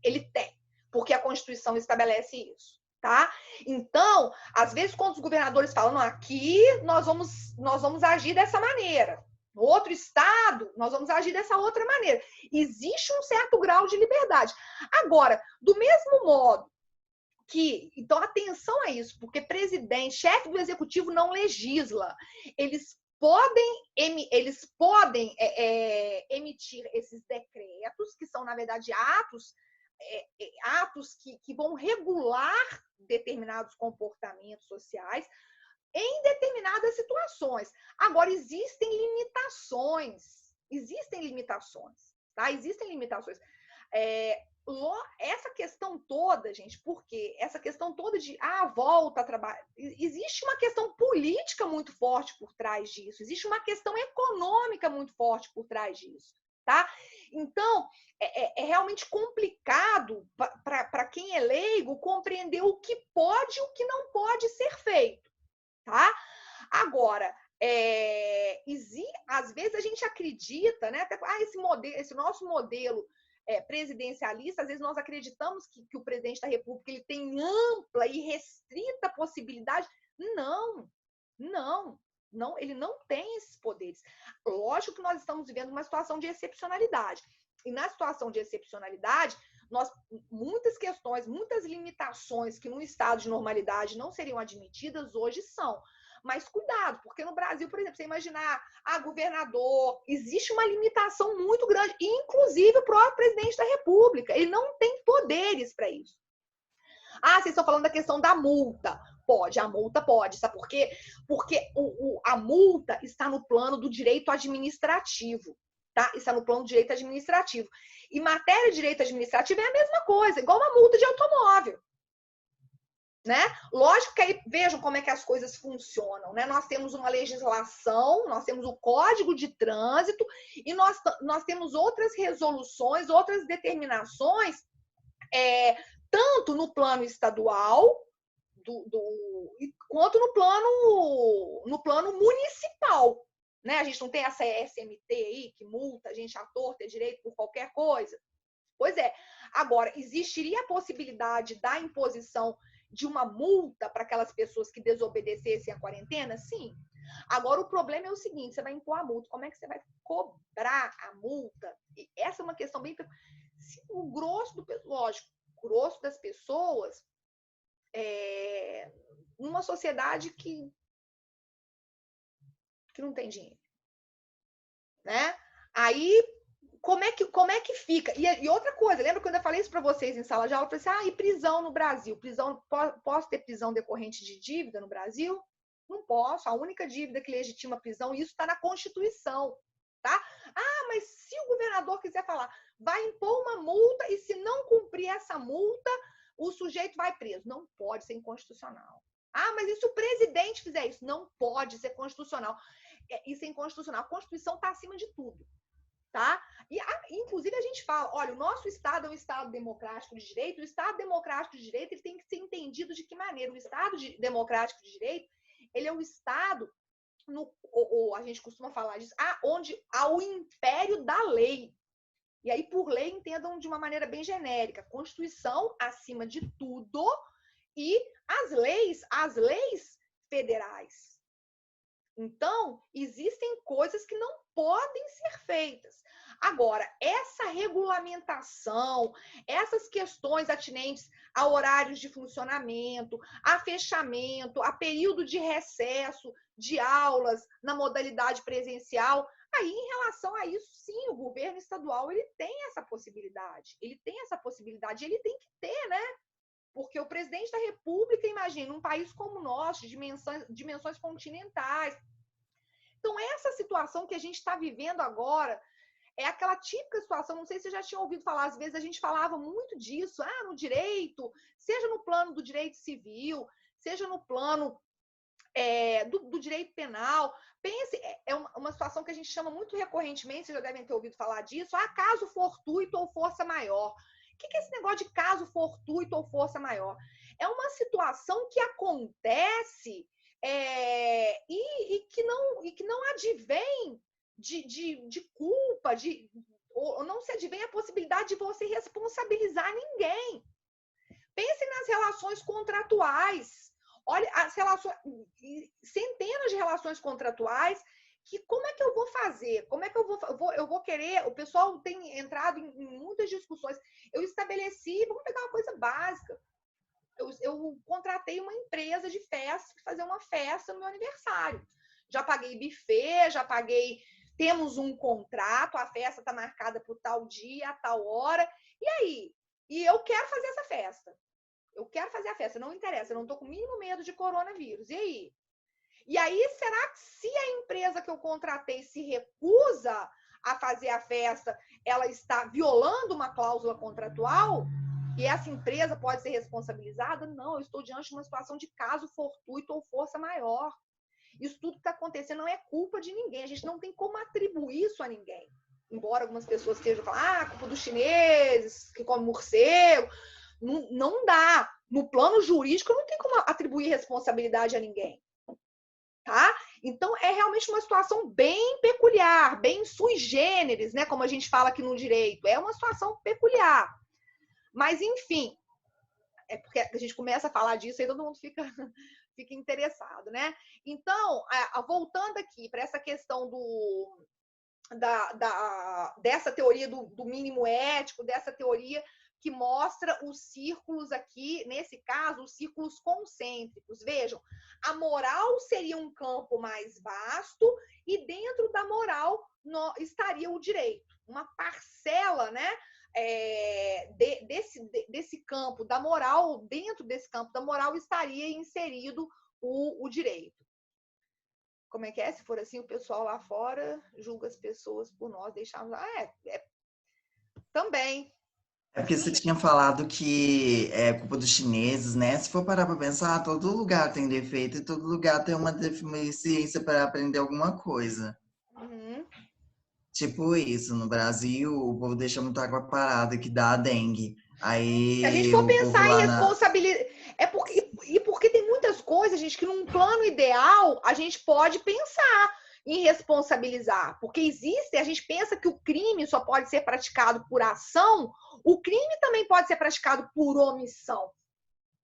ele tem, porque a Constituição estabelece isso, tá? Então, às vezes, quando os governadores falam, aqui nós vamos agir dessa maneira, no outro estado, nós vamos agir dessa outra maneira. Existe um certo grau de liberdade. Agora, do mesmo modo que... Então, atenção a isso, porque presidente, chefe do executivo não legisla. Eles podem emitir esses decretos, que são, na verdade, atos que vão regular determinados comportamentos sociais em determinadas situações. Agora, existem limitações, tá? Existem limitações. Essa questão toda, gente, porque essa questão toda de volta a trabalhar, existe uma questão política muito forte por trás disso, existe uma questão econômica muito forte por trás disso, tá? Então, é realmente complicado para quem é leigo compreender o que pode e o que não pode ser feito, tá? Agora, às vezes a gente acredita, né? Esse nosso modelo presidencialista, às vezes nós acreditamos que o presidente da República ele tem ampla e restrita possibilidade. Não, ele não tem esses poderes. Lógico que nós estamos vivendo uma situação de excepcionalidade. E na situação de excepcionalidade, muitas questões, muitas limitações que num estado de normalidade não seriam admitidas, hoje são. Mas cuidado, porque no Brasil, por exemplo, você imaginar, governador, existe uma limitação muito grande, inclusive o próprio presidente da República, ele não tem poderes para isso. Vocês estão falando da questão da multa. Pode, a multa pode, sabe por quê? Porque a multa está no plano do direito administrativo, tá? Está no plano do direito administrativo. E matéria de direito administrativo é a mesma coisa, igual uma multa de automóvel. Né? Lógico que aí vejam como é que as coisas funcionam, né? Nós temos uma legislação, nós temos o Código de Trânsito e nós temos outras resoluções, outras determinações, tanto no plano estadual quanto no plano municipal, né? A gente não tem essa SMT aí que multa a gente à torta e direito por qualquer coisa. Pois é. Agora, existiria a possibilidade da imposição de uma multa para aquelas pessoas que desobedecessem a quarentena? Sim. Agora, o problema é o seguinte, você vai impor a multa, como é que você vai cobrar a multa? E essa é uma questão bem... Se o grosso lógico, o grosso das pessoas numa sociedade que não tem dinheiro, né? Aí, como é que fica? E outra coisa, lembra quando eu falei isso para vocês em sala de aula? Eu falei assim, e prisão no Brasil? Posso ter prisão decorrente de dívida no Brasil? Não posso. A única dívida que legitima a prisão, isso está na Constituição, tá? Mas se o governador quiser falar, vai impor uma multa e se não cumprir essa multa, o sujeito vai preso. Não pode ser inconstitucional. Mas e se o presidente fizer isso? Não pode ser constitucional. Isso é inconstitucional. A Constituição está acima de tudo, tá? E, inclusive, a gente fala, olha, o nosso Estado é um Estado democrático de direito. O Estado democrático de direito ele tem que ser entendido de que maneira? O Estado democrático de direito, ele é o Estado, a gente costuma falar disso, onde há o império da lei. E aí, por lei, entendam de uma maneira bem genérica. Constituição acima de tudo e as leis federais. Então, existem coisas que não podem ser feitas. Agora, essa regulamentação, essas questões atinentes a horários de funcionamento, a fechamento, a período de recesso de aulas na modalidade presencial, aí, em relação a isso, sim, o governo estadual ele tem essa possibilidade. Ele tem que ter, né? Porque o presidente da República, imagina, um país como o nosso, de dimensões continentais. Então, essa situação que a gente está vivendo agora é aquela típica situação, não sei se você já tinha ouvido falar, às vezes a gente falava muito disso, no direito, seja no plano do direito civil, seja no plano do direito penal. Pense, é uma situação que a gente chama muito recorrentemente, vocês já devem ter ouvido falar disso, caso fortuito ou força maior. O que é esse negócio de caso fortuito ou força maior? É uma situação que acontece e que não advém de culpa, ou não se advém a possibilidade de você responsabilizar ninguém. Pense nas relações contratuais. Olha, as relações, centenas de relações contratuais que como é que eu vou fazer? Como é que eu vou querer? O pessoal tem entrado em muitas discussões. Eu estabeleci, vamos pegar uma coisa básica. Eu contratei uma empresa de festa para fazer uma festa no meu aniversário. Já paguei buffet, temos um contrato, a festa está marcada para tal dia, a tal hora. E aí? E eu quero fazer essa festa. Eu quero fazer a festa, não interessa, eu não estou com o mínimo medo de coronavírus. E aí? E aí, será que se a empresa que eu contratei se recusa a fazer a festa, ela está violando uma cláusula contratual? E essa empresa pode ser responsabilizada? Não, eu estou diante de uma situação de caso fortuito ou força maior. Isso tudo que está acontecendo não é culpa de ninguém. A gente não tem como atribuir isso a ninguém. Embora algumas pessoas estejam falando, culpa dos chineses, que comem morcego. Não dá. No plano jurídico, não tem como atribuir responsabilidade a ninguém. Tá? Então, é realmente uma situação bem peculiar, bem sui generis, né? Como a gente fala aqui no direito. É uma situação peculiar. Mas, enfim, é porque a gente começa a falar disso e todo mundo fica interessado, né? Então, voltando aqui para essa questão dessa teoria do mínimo ético, dessa teoria que mostra os círculos aqui, nesse caso, os círculos concêntricos. Vejam, a moral seria um campo mais vasto e dentro da moral estaria o direito. Uma parcela, né, desse campo da moral, dentro desse campo da moral estaria inserido o direito. Como é que é? Se for assim, o pessoal lá fora julga as pessoas por nós deixarmos... Também. É porque você tinha falado que é culpa dos chineses, né? Se for parar para pensar, todo lugar tem defeito e todo lugar tem uma deficiência para aprender alguma coisa. Uhum. Tipo isso, no Brasil, o povo deixa muita água parada que dá a dengue. Aí, se a gente for pensar em responsabilidade... Porque tem muitas coisas, gente, que num plano ideal a gente pode pensar em responsabilizar. Porque a gente pensa que o crime só pode ser praticado por ação, o crime também pode ser praticado por omissão.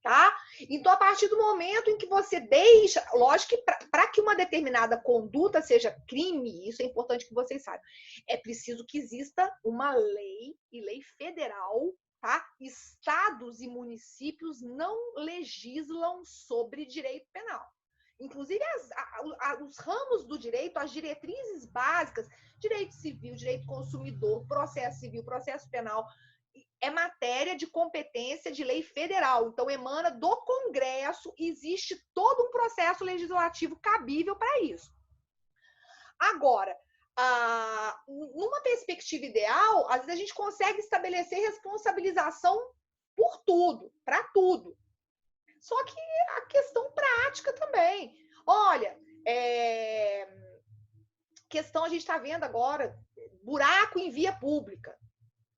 Tá? Então, a partir do momento em que você deixa, lógico que para que uma determinada conduta seja crime, isso é importante que vocês saibam, é preciso que exista uma lei, e lei federal, tá? Estados e municípios não legislam sobre direito penal. Inclusive, os ramos do direito, as diretrizes básicas, direito civil, direito consumidor, processo civil, processo penal, é matéria de competência de lei federal. Então, emana do Congresso, existe todo um processo legislativo cabível para isso. Agora, numa perspectiva ideal, às vezes a gente consegue estabelecer responsabilização por tudo, para tudo. Só que a questão prática também. Olha, questão a gente está vendo agora, buraco em via pública.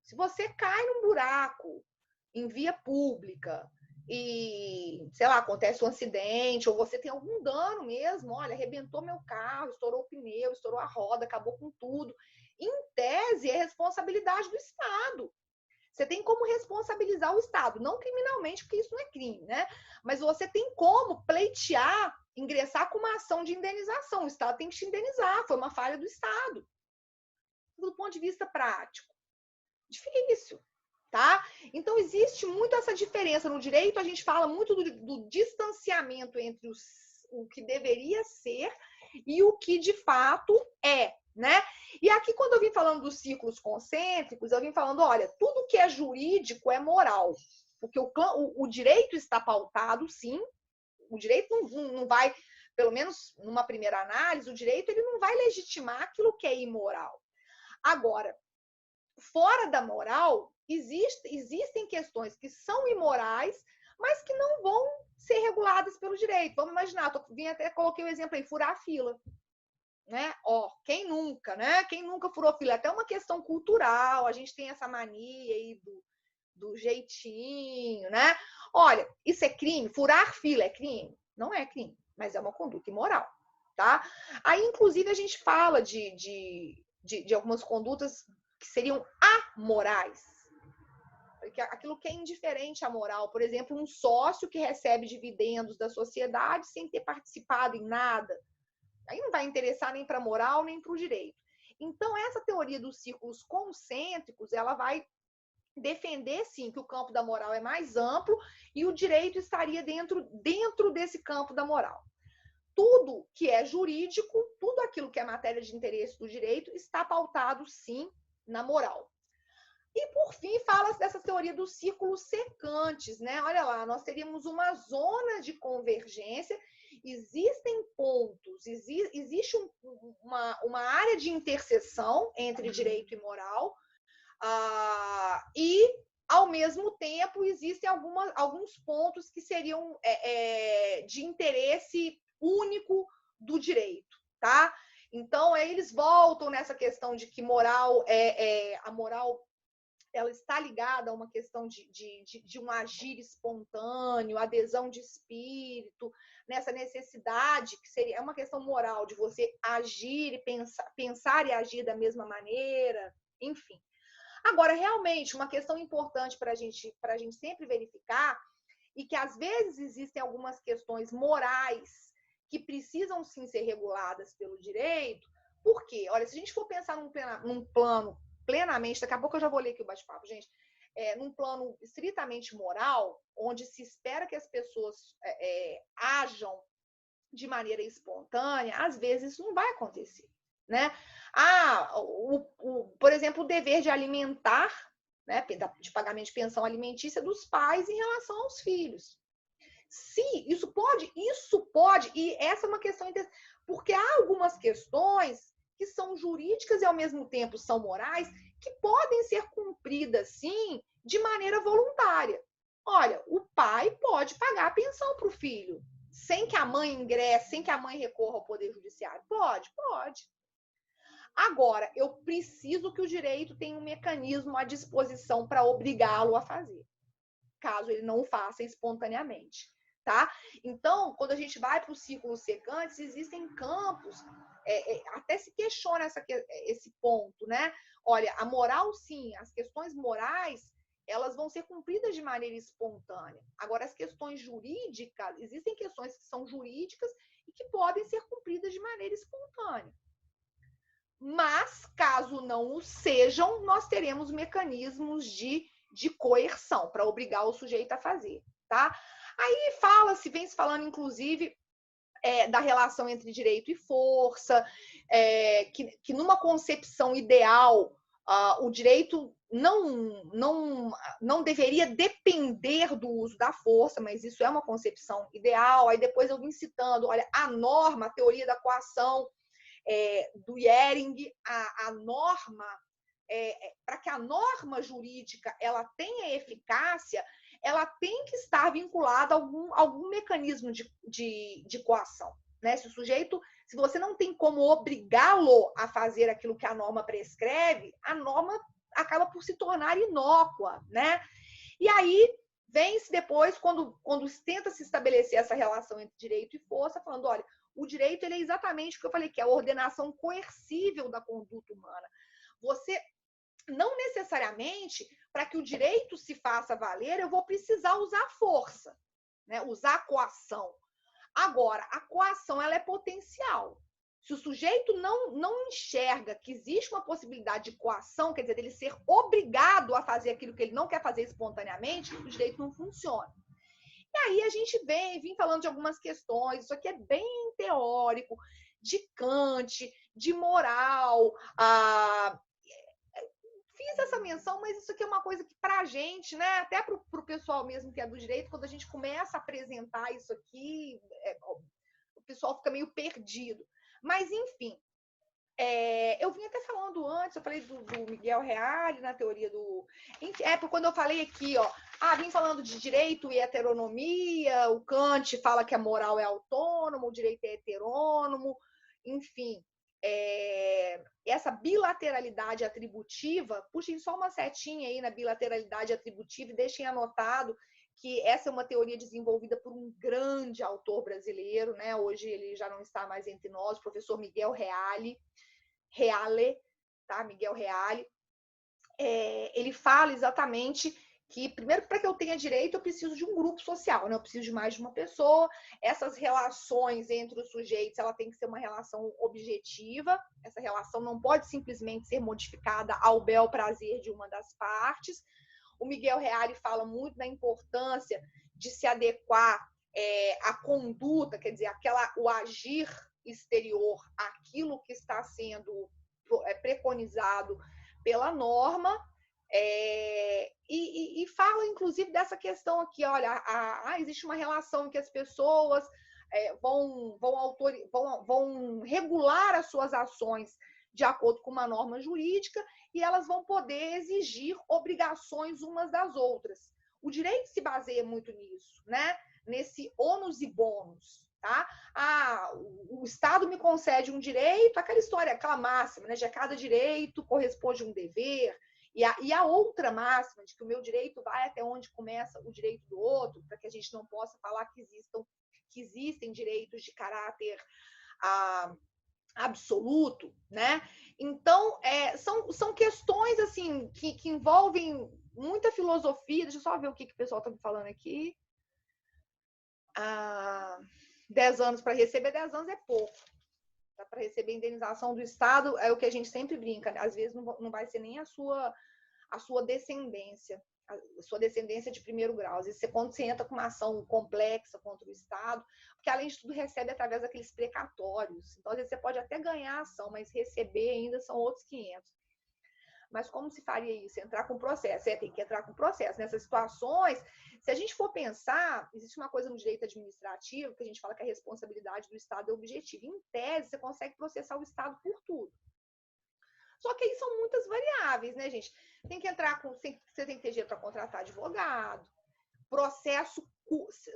Se você cai num buraco em via pública e, sei lá, acontece um acidente ou você tem algum dano mesmo, olha, arrebentou meu carro, estourou o pneu, estourou a roda, acabou com tudo. Em tese, é responsabilidade do Estado. Você tem como responsabilizar o Estado, não criminalmente, porque isso não é crime, né? Mas você tem como pleitear, ingressar com uma ação de indenização. O Estado tem que te indenizar, foi uma falha do Estado. Do ponto de vista prático, difícil, tá? Então, existe muito essa diferença. No direito, a gente fala muito do distanciamento entre o que deveria ser e o que, de fato, é, né? E aqui, quando eu vim falando dos ciclos concêntricos, eu vim falando, olha, tudo que é jurídico é moral. Porque o direito está pautado, sim. O direito não vai, pelo menos numa primeira análise, o direito ele não vai legitimar aquilo que é imoral. Agora, fora da moral, existem questões que são imorais, mas que não vão ser reguladas pelo direito. Vamos imaginar, até coloquei o exemplo aí, furar a fila. Né? Quem nunca, né? Quem nunca furou fila? Até uma questão cultural, a gente tem essa mania aí do jeitinho, né? Olha, isso é crime? Furar fila é crime? Não é crime, mas é uma conduta imoral, tá? Aí, inclusive, a gente fala de algumas condutas que seriam amorais. Aquilo que é indiferente à moral. Por exemplo, um sócio que recebe dividendos da sociedade sem ter participado em nada. Aí não vai interessar nem para a moral, nem para o direito. Então, essa teoria dos círculos concêntricos, ela vai defender, sim, que o campo da moral é mais amplo e o direito estaria dentro desse campo da moral. Tudo que é jurídico, tudo aquilo que é matéria de interesse do direito, está pautado, sim, na moral. E, por fim, fala dessa teoria dos círculos secantes, né? Olha lá, nós teríamos uma zona de convergência, existem pontos, existe uma área de interseção entre direito e moral, e, ao mesmo tempo, existem alguns pontos que seriam de interesse único do direito, tá? Então, eles voltam nessa questão de que a moral ela está ligada a uma questão de um agir espontâneo, adesão de espírito, nessa necessidade, que seria uma questão moral, de você agir e pensar e agir da mesma maneira, enfim. Agora, realmente, uma questão importante para a gente sempre verificar, e que às vezes existem algumas questões morais que precisam sim ser reguladas pelo direito, por quê? Olha, se a gente for pensar num plano plenamente, daqui a pouco eu já vou ler aqui o bate-papo, gente, num plano estritamente moral, onde se espera que as pessoas ajam de maneira espontânea, às vezes isso não vai acontecer, né? Por exemplo, o dever de alimentar, né, de pagamento de pensão alimentícia dos pais em relação aos filhos. Sim, isso pode, e essa é uma questão interessante, porque há algumas questões que são jurídicas e ao mesmo tempo são morais, que podem ser cumpridas, sim, de maneira voluntária. Olha, o pai pode pagar a pensão para o filho, sem que a mãe ingresse, sem que a mãe recorra ao Poder Judiciário. Pode. Agora, eu preciso que o direito tenha um mecanismo à disposição para obrigá-lo a fazer, caso ele não o faça espontaneamente. Tá? Então, quando a gente vai para os círculos secantes, existem campos, até se questiona esse ponto, né? Olha, a moral, sim, as questões morais, elas vão ser cumpridas de maneira espontânea. Agora, as questões jurídicas, existem questões que são jurídicas e que podem ser cumpridas de maneira espontânea. Mas, caso não o sejam, nós teremos mecanismos de coerção para obrigar o sujeito a fazer, tá? Aí vem se falando, inclusive, da relação entre direito e força, que numa concepção ideal, o direito não deveria depender do uso da força, mas isso é uma concepção ideal. Aí depois eu vim citando, olha, a norma, a teoria da coação, do Ehring, a norma, para que a norma jurídica ela tenha eficácia, ela tem que estar vinculada a algum mecanismo de coação, né? Se você não tem como obrigá-lo a fazer aquilo que a norma prescreve, a norma acaba por se tornar inócua, né? E aí vem-se depois, quando tenta se estabelecer essa relação entre direito e força, falando, olha, o direito ele é exatamente o que eu falei, que é a ordenação coercível da conduta humana. Você, não necessariamente, para que o direito se faça valer, eu vou precisar usar força, né? Usar a coação. Agora, a coação ela é potencial. Se o sujeito não enxerga que existe uma possibilidade de coação, quer dizer, dele ser obrigado a fazer aquilo que ele não quer fazer espontaneamente, o direito não funciona. E aí a gente vem falando de algumas questões, isso aqui é bem teórico, de Kant, de moral. Fiz essa menção, mas isso aqui é uma coisa que para a gente, né, até para o pessoal mesmo que é do direito, quando a gente começa a apresentar isso aqui, o pessoal fica meio perdido. Mas, enfim, eu vim até falando antes, eu falei do Miguel Reale na teoria do... Enfim, quando eu falei aqui, vim falando de direito e heteronomia, o Kant fala que a moral é autônoma, o direito é heterônomo, enfim, essa bilateralidade atributiva, puxem só uma setinha aí na bilateralidade atributiva e deixem anotado que essa é uma teoria desenvolvida por um grande autor brasileiro, né? Hoje ele já não está mais entre nós, o professor Miguel Reale, tá? Miguel Reale. Ele fala exatamente que, primeiro, para que eu tenha direito, eu preciso de um grupo social, né? Eu preciso de mais de uma pessoa. Essas relações entre os sujeitos, ela tem que ser uma relação objetiva. Essa relação não pode simplesmente ser modificada ao bel prazer de uma das partes. O Miguel Reale fala muito da importância de se adequar à conduta, quer dizer, o agir exterior, àquilo que está sendo preconizado pela norma, e fala, inclusive, dessa questão aqui, olha, existe uma relação em que as pessoas vão regular as suas ações de acordo com uma norma jurídica e elas vão poder exigir obrigações umas das outras. O direito se baseia muito nisso, né? Nesse ônus e bônus, tá? O Estado me concede um direito, aquela história, aquela máxima, né? De cada direito corresponde um dever, e a outra máxima de que o meu direito vai até onde começa o direito do outro, para que a gente não possa falar que existem direitos de caráter absoluto, né? Então, são questões assim que envolvem muita filosofia. Deixa eu só ver o que o pessoal está me falando aqui. 10 anos para receber, 10 anos é pouco. Tá? Para receber indenização do Estado, é o que a gente sempre brinca, né? Às vezes não vai ser nem a sua descendência. A sua descendência de primeiro grau. Às vezes, quando você entra com uma ação complexa contra o Estado, porque, além de tudo, recebe através daqueles precatórios. Então, às vezes, você pode até ganhar a ação, mas receber ainda são outros 500. Mas como se faria isso? Entrar com processo. Tem que entrar com processo. Nessas situações, se a gente for pensar, existe uma coisa no direito administrativo que a gente fala que a responsabilidade do Estado é objetiva. Em tese, você consegue processar o Estado por tudo. Só que aí são muitas variáveis, né, gente? Você tem que ter dinheiro para contratar advogado. Processo,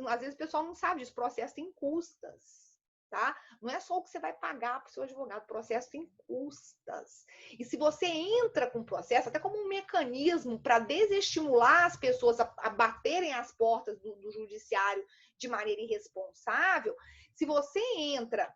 às vezes o pessoal não sabe disso, processo tem custas, tá? Não é só o que você vai pagar para o seu advogado, processo tem custas. E se você entra com processo, até como um mecanismo para desestimular as pessoas a baterem as portas do judiciário de maneira irresponsável, se você entra...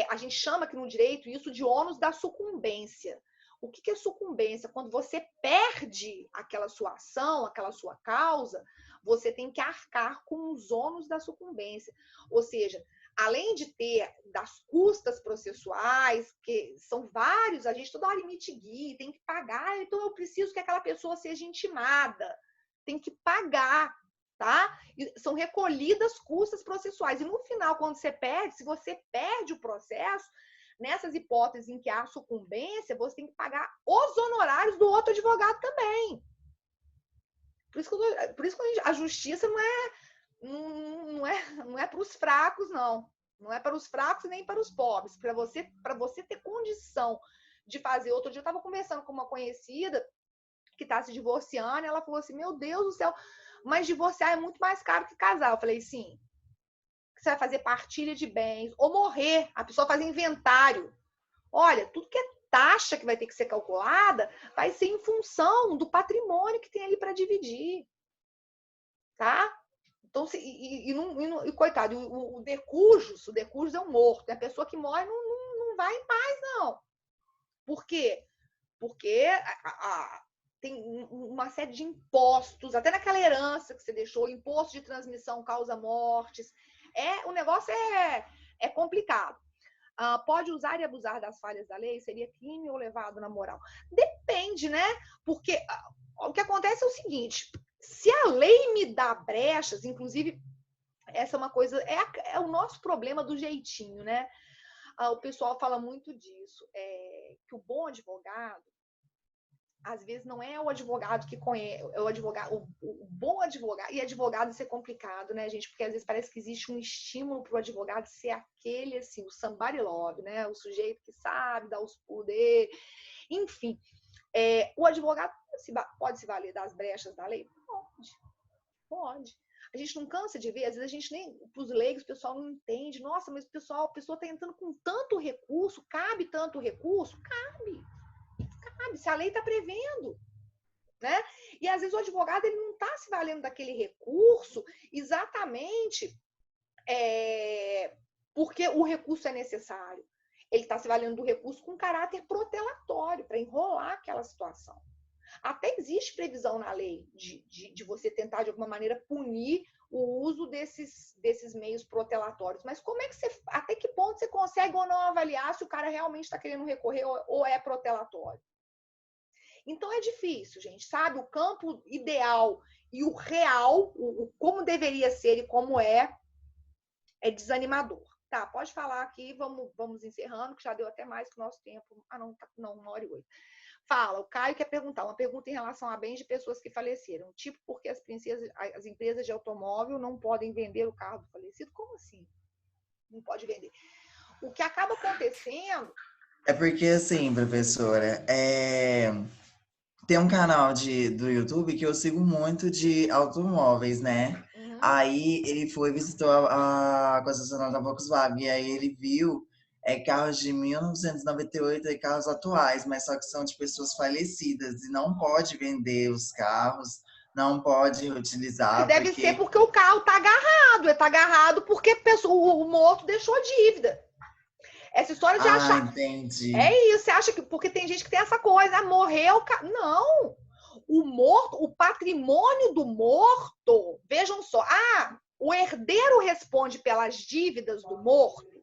a gente chama aqui no direito isso de ônus da sucumbência. O que é sucumbência? Quando você perde aquela sua ação, aquela sua causa, você tem que arcar com os ônus da sucumbência. Ou seja, além de ter das custas processuais, que são vários, a gente toda hora mitiga, tem que pagar, então eu preciso que aquela pessoa seja intimada, tem que pagar, tá? E são recolhidas custas processuais. E no final, quando você perde, se você perde o processo, nessas hipóteses em que há sucumbência, você tem que pagar os honorários do outro advogado também. Por isso que a justiça não é para os fracos, não. Não é para os fracos nem para os pobres. Para você ter condição de fazer. Outro dia eu estava conversando com uma conhecida que está se divorciando, e ela falou assim, meu Deus do céu, mas divorciar é muito mais caro que casar. Eu falei, sim. Você vai fazer partilha de bens, ou morrer, a pessoa fazer inventário. Olha, tudo que é taxa que vai ter que ser calculada vai ser em função do patrimônio que tem ali para dividir. Tá? Então, coitado, o decujus é um morto. A pessoa que morre não vai em paz, não. Por quê? Porque tem uma série de impostos, até naquela herança que você deixou, imposto de transmissão causa mortes. O negócio é complicado. Pode usar e abusar das falhas da lei? Seria crime ou levado na moral? Depende, né? Porque o que acontece é o seguinte, se a lei me dá brechas, inclusive, essa é uma coisa, é o nosso problema do jeitinho, né? O pessoal fala muito disso, que o bom advogado, às vezes não é o advogado que conhece, o bom advogado, e advogado isso é complicado, né, gente? Porque às vezes parece que existe um estímulo para o advogado ser aquele, assim, o somebody love, né? O sujeito que sabe dar os poderes, enfim. O advogado pode se valer das brechas da lei? Pode. A gente não cansa de ver, às vezes a gente nem, para os leigos, o pessoal não entende. Nossa, mas a pessoa está entrando com tanto recurso, cabe tanto recurso? Cabe. Se a lei está prevendo, né? E às vezes o advogado ele não está se valendo daquele recurso exatamente porque o recurso é necessário. Ele está se valendo do recurso com caráter protelatório, para enrolar aquela situação. Até existe previsão na lei de você tentar, de alguma maneira, punir o uso desses meios protelatórios. Mas até que ponto você consegue ou não avaliar se o cara realmente está querendo recorrer ou é protelatório? Então é difícil, gente, sabe? O campo ideal e o real, como deveria ser e como é desanimador. Tá, pode falar aqui, vamos encerrando, que já deu até mais que o nosso tempo. Não, 1h08. Fala, o Caio quer perguntar, uma pergunta em relação a bens de pessoas que faleceram. Tipo, porque as empresas de automóvel não podem vender o carro do falecido? Como assim? Não pode vender. O que acaba acontecendo... É porque, assim, professora, tem um canal do YouTube que eu sigo muito de automóveis, né? Uhum. Aí ele visitou a concessionária da Volkswagen, e aí ele viu carros de 1998 e carros atuais, mas só que são de pessoas falecidas, e não pode vender os carros, não pode utilizar. Deve ser porque o carro está agarrado, está agarrado porque o morto deixou dívida. Essa história de achar... Entendi. É isso, você acha que... Porque tem gente que tem essa coisa, morreu... Não! O morto, o patrimônio do morto... Vejam só, o herdeiro responde pelas dívidas do morto.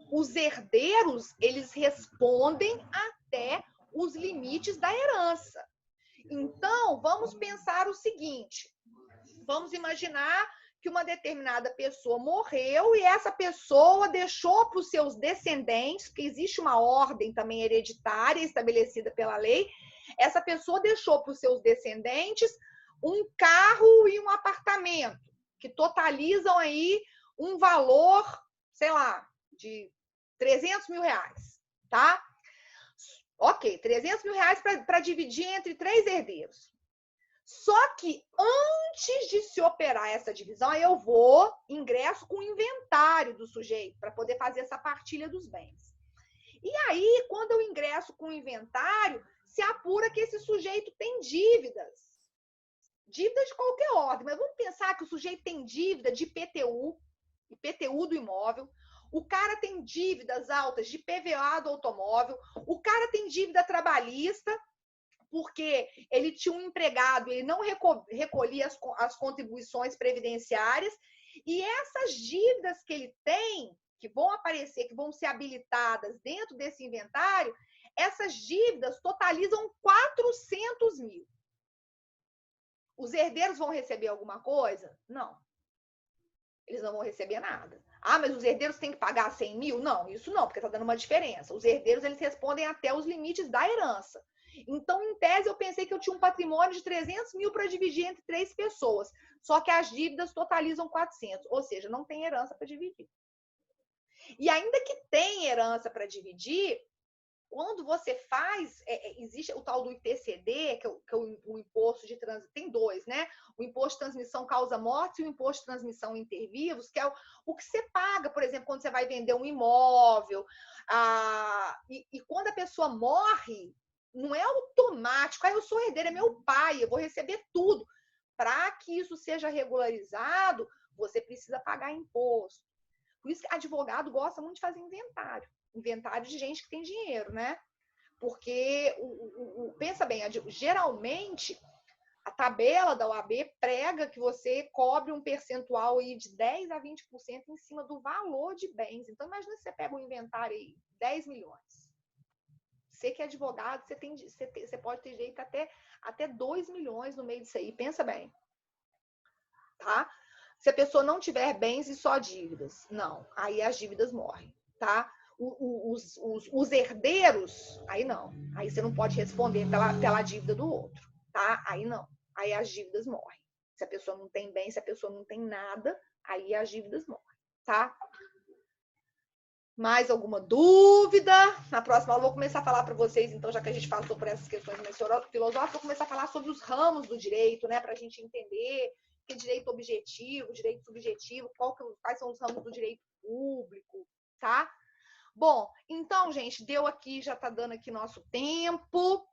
Os herdeiros, eles respondem até os limites da herança. Então, vamos pensar o seguinte. Vamos imaginar que uma determinada pessoa morreu e essa pessoa deixou para os seus descendentes, porque existe uma ordem também hereditária estabelecida pela lei, essa pessoa deixou para os seus descendentes um carro e um apartamento, que totalizam aí um valor, sei lá, de 300 mil reais, tá? Ok, 300 mil reais para dividir entre 3 herdeiros. Só que antes de se operar essa divisão, eu ingresso com o inventário do sujeito para poder fazer essa partilha dos bens. E aí, quando eu ingresso com o inventário, se apura que esse sujeito tem dívidas. Dívidas de qualquer ordem, mas vamos pensar que o sujeito tem dívida de IPTU do imóvel, o cara tem dívidas altas de PVA do automóvel, o cara tem dívida trabalhista, porque ele tinha um empregado, ele não recolhia as contribuições previdenciárias, e essas dívidas que ele tem, que vão aparecer, que vão ser habilitadas dentro desse inventário, essas dívidas totalizam 400 mil. Os herdeiros vão receber alguma coisa? Não. Eles não vão receber nada. Ah, mas os herdeiros têm que pagar 100 mil? Não, isso não, porque está dando uma diferença. Os herdeiros, eles respondem até os limites da herança. Então, em tese, eu pensei que eu tinha um patrimônio de 300 mil para dividir entre 3 pessoas. Só que as dívidas totalizam 400, ou seja, não tem herança para dividir. E ainda que tem herança para dividir, quando você faz, existe o tal do ITCD, que é o imposto de transmissão, tem 2, né? O imposto de transmissão causa-morte e o imposto de transmissão inter-vivos, que é o que você paga, por exemplo, quando você vai vender um imóvel. E quando a pessoa morre, não é automático, eu sou herdeira, é meu pai, eu vou receber tudo. Para que isso seja regularizado, você precisa pagar imposto. Por isso que advogado gosta muito de fazer inventário. Inventário de gente que tem dinheiro, né? Porque, pensa bem, geralmente, a tabela da OAB prega que você cobre um percentual aí de 10% a 20% em cima do valor de bens. Então, imagina se você pega um inventário aí, 10 milhões. Você que é advogado, você pode ter direito até 2 milhões no meio disso aí. Pensa bem. Tá? Se a pessoa não tiver bens e só dívidas. Não, aí as dívidas morrem, tá? Os herdeiros, aí não. Aí você não pode responder pela dívida do outro, tá? Aí não. Aí as dívidas morrem. Se a pessoa não tem bem, se a pessoa não tem nada, aí as dívidas morrem, tá? Mais alguma dúvida? Na próxima aula eu vou começar a falar para vocês, então, já que a gente passou por essas questões mais filosóficas, vou começar a falar sobre os ramos do direito, né? Para a gente entender que direito objetivo, direito subjetivo, quais são os ramos do direito público, tá? Bom, então, gente, deu aqui, já está dando aqui nosso tempo.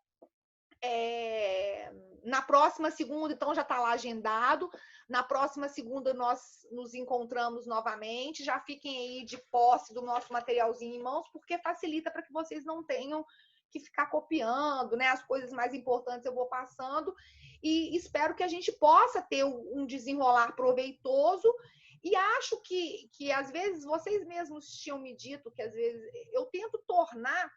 Na próxima segunda, então, já está lá agendado. Na próxima segunda, nós nos encontramos novamente. Já fiquem aí de posse do nosso materialzinho em mãos, porque facilita para que vocês não tenham que ficar copiando, né? As coisas mais importantes eu vou passando. E espero que a gente possa ter um desenrolar proveitoso. E acho que às vezes, vocês mesmos tinham me dito que, às vezes, eu tento tornar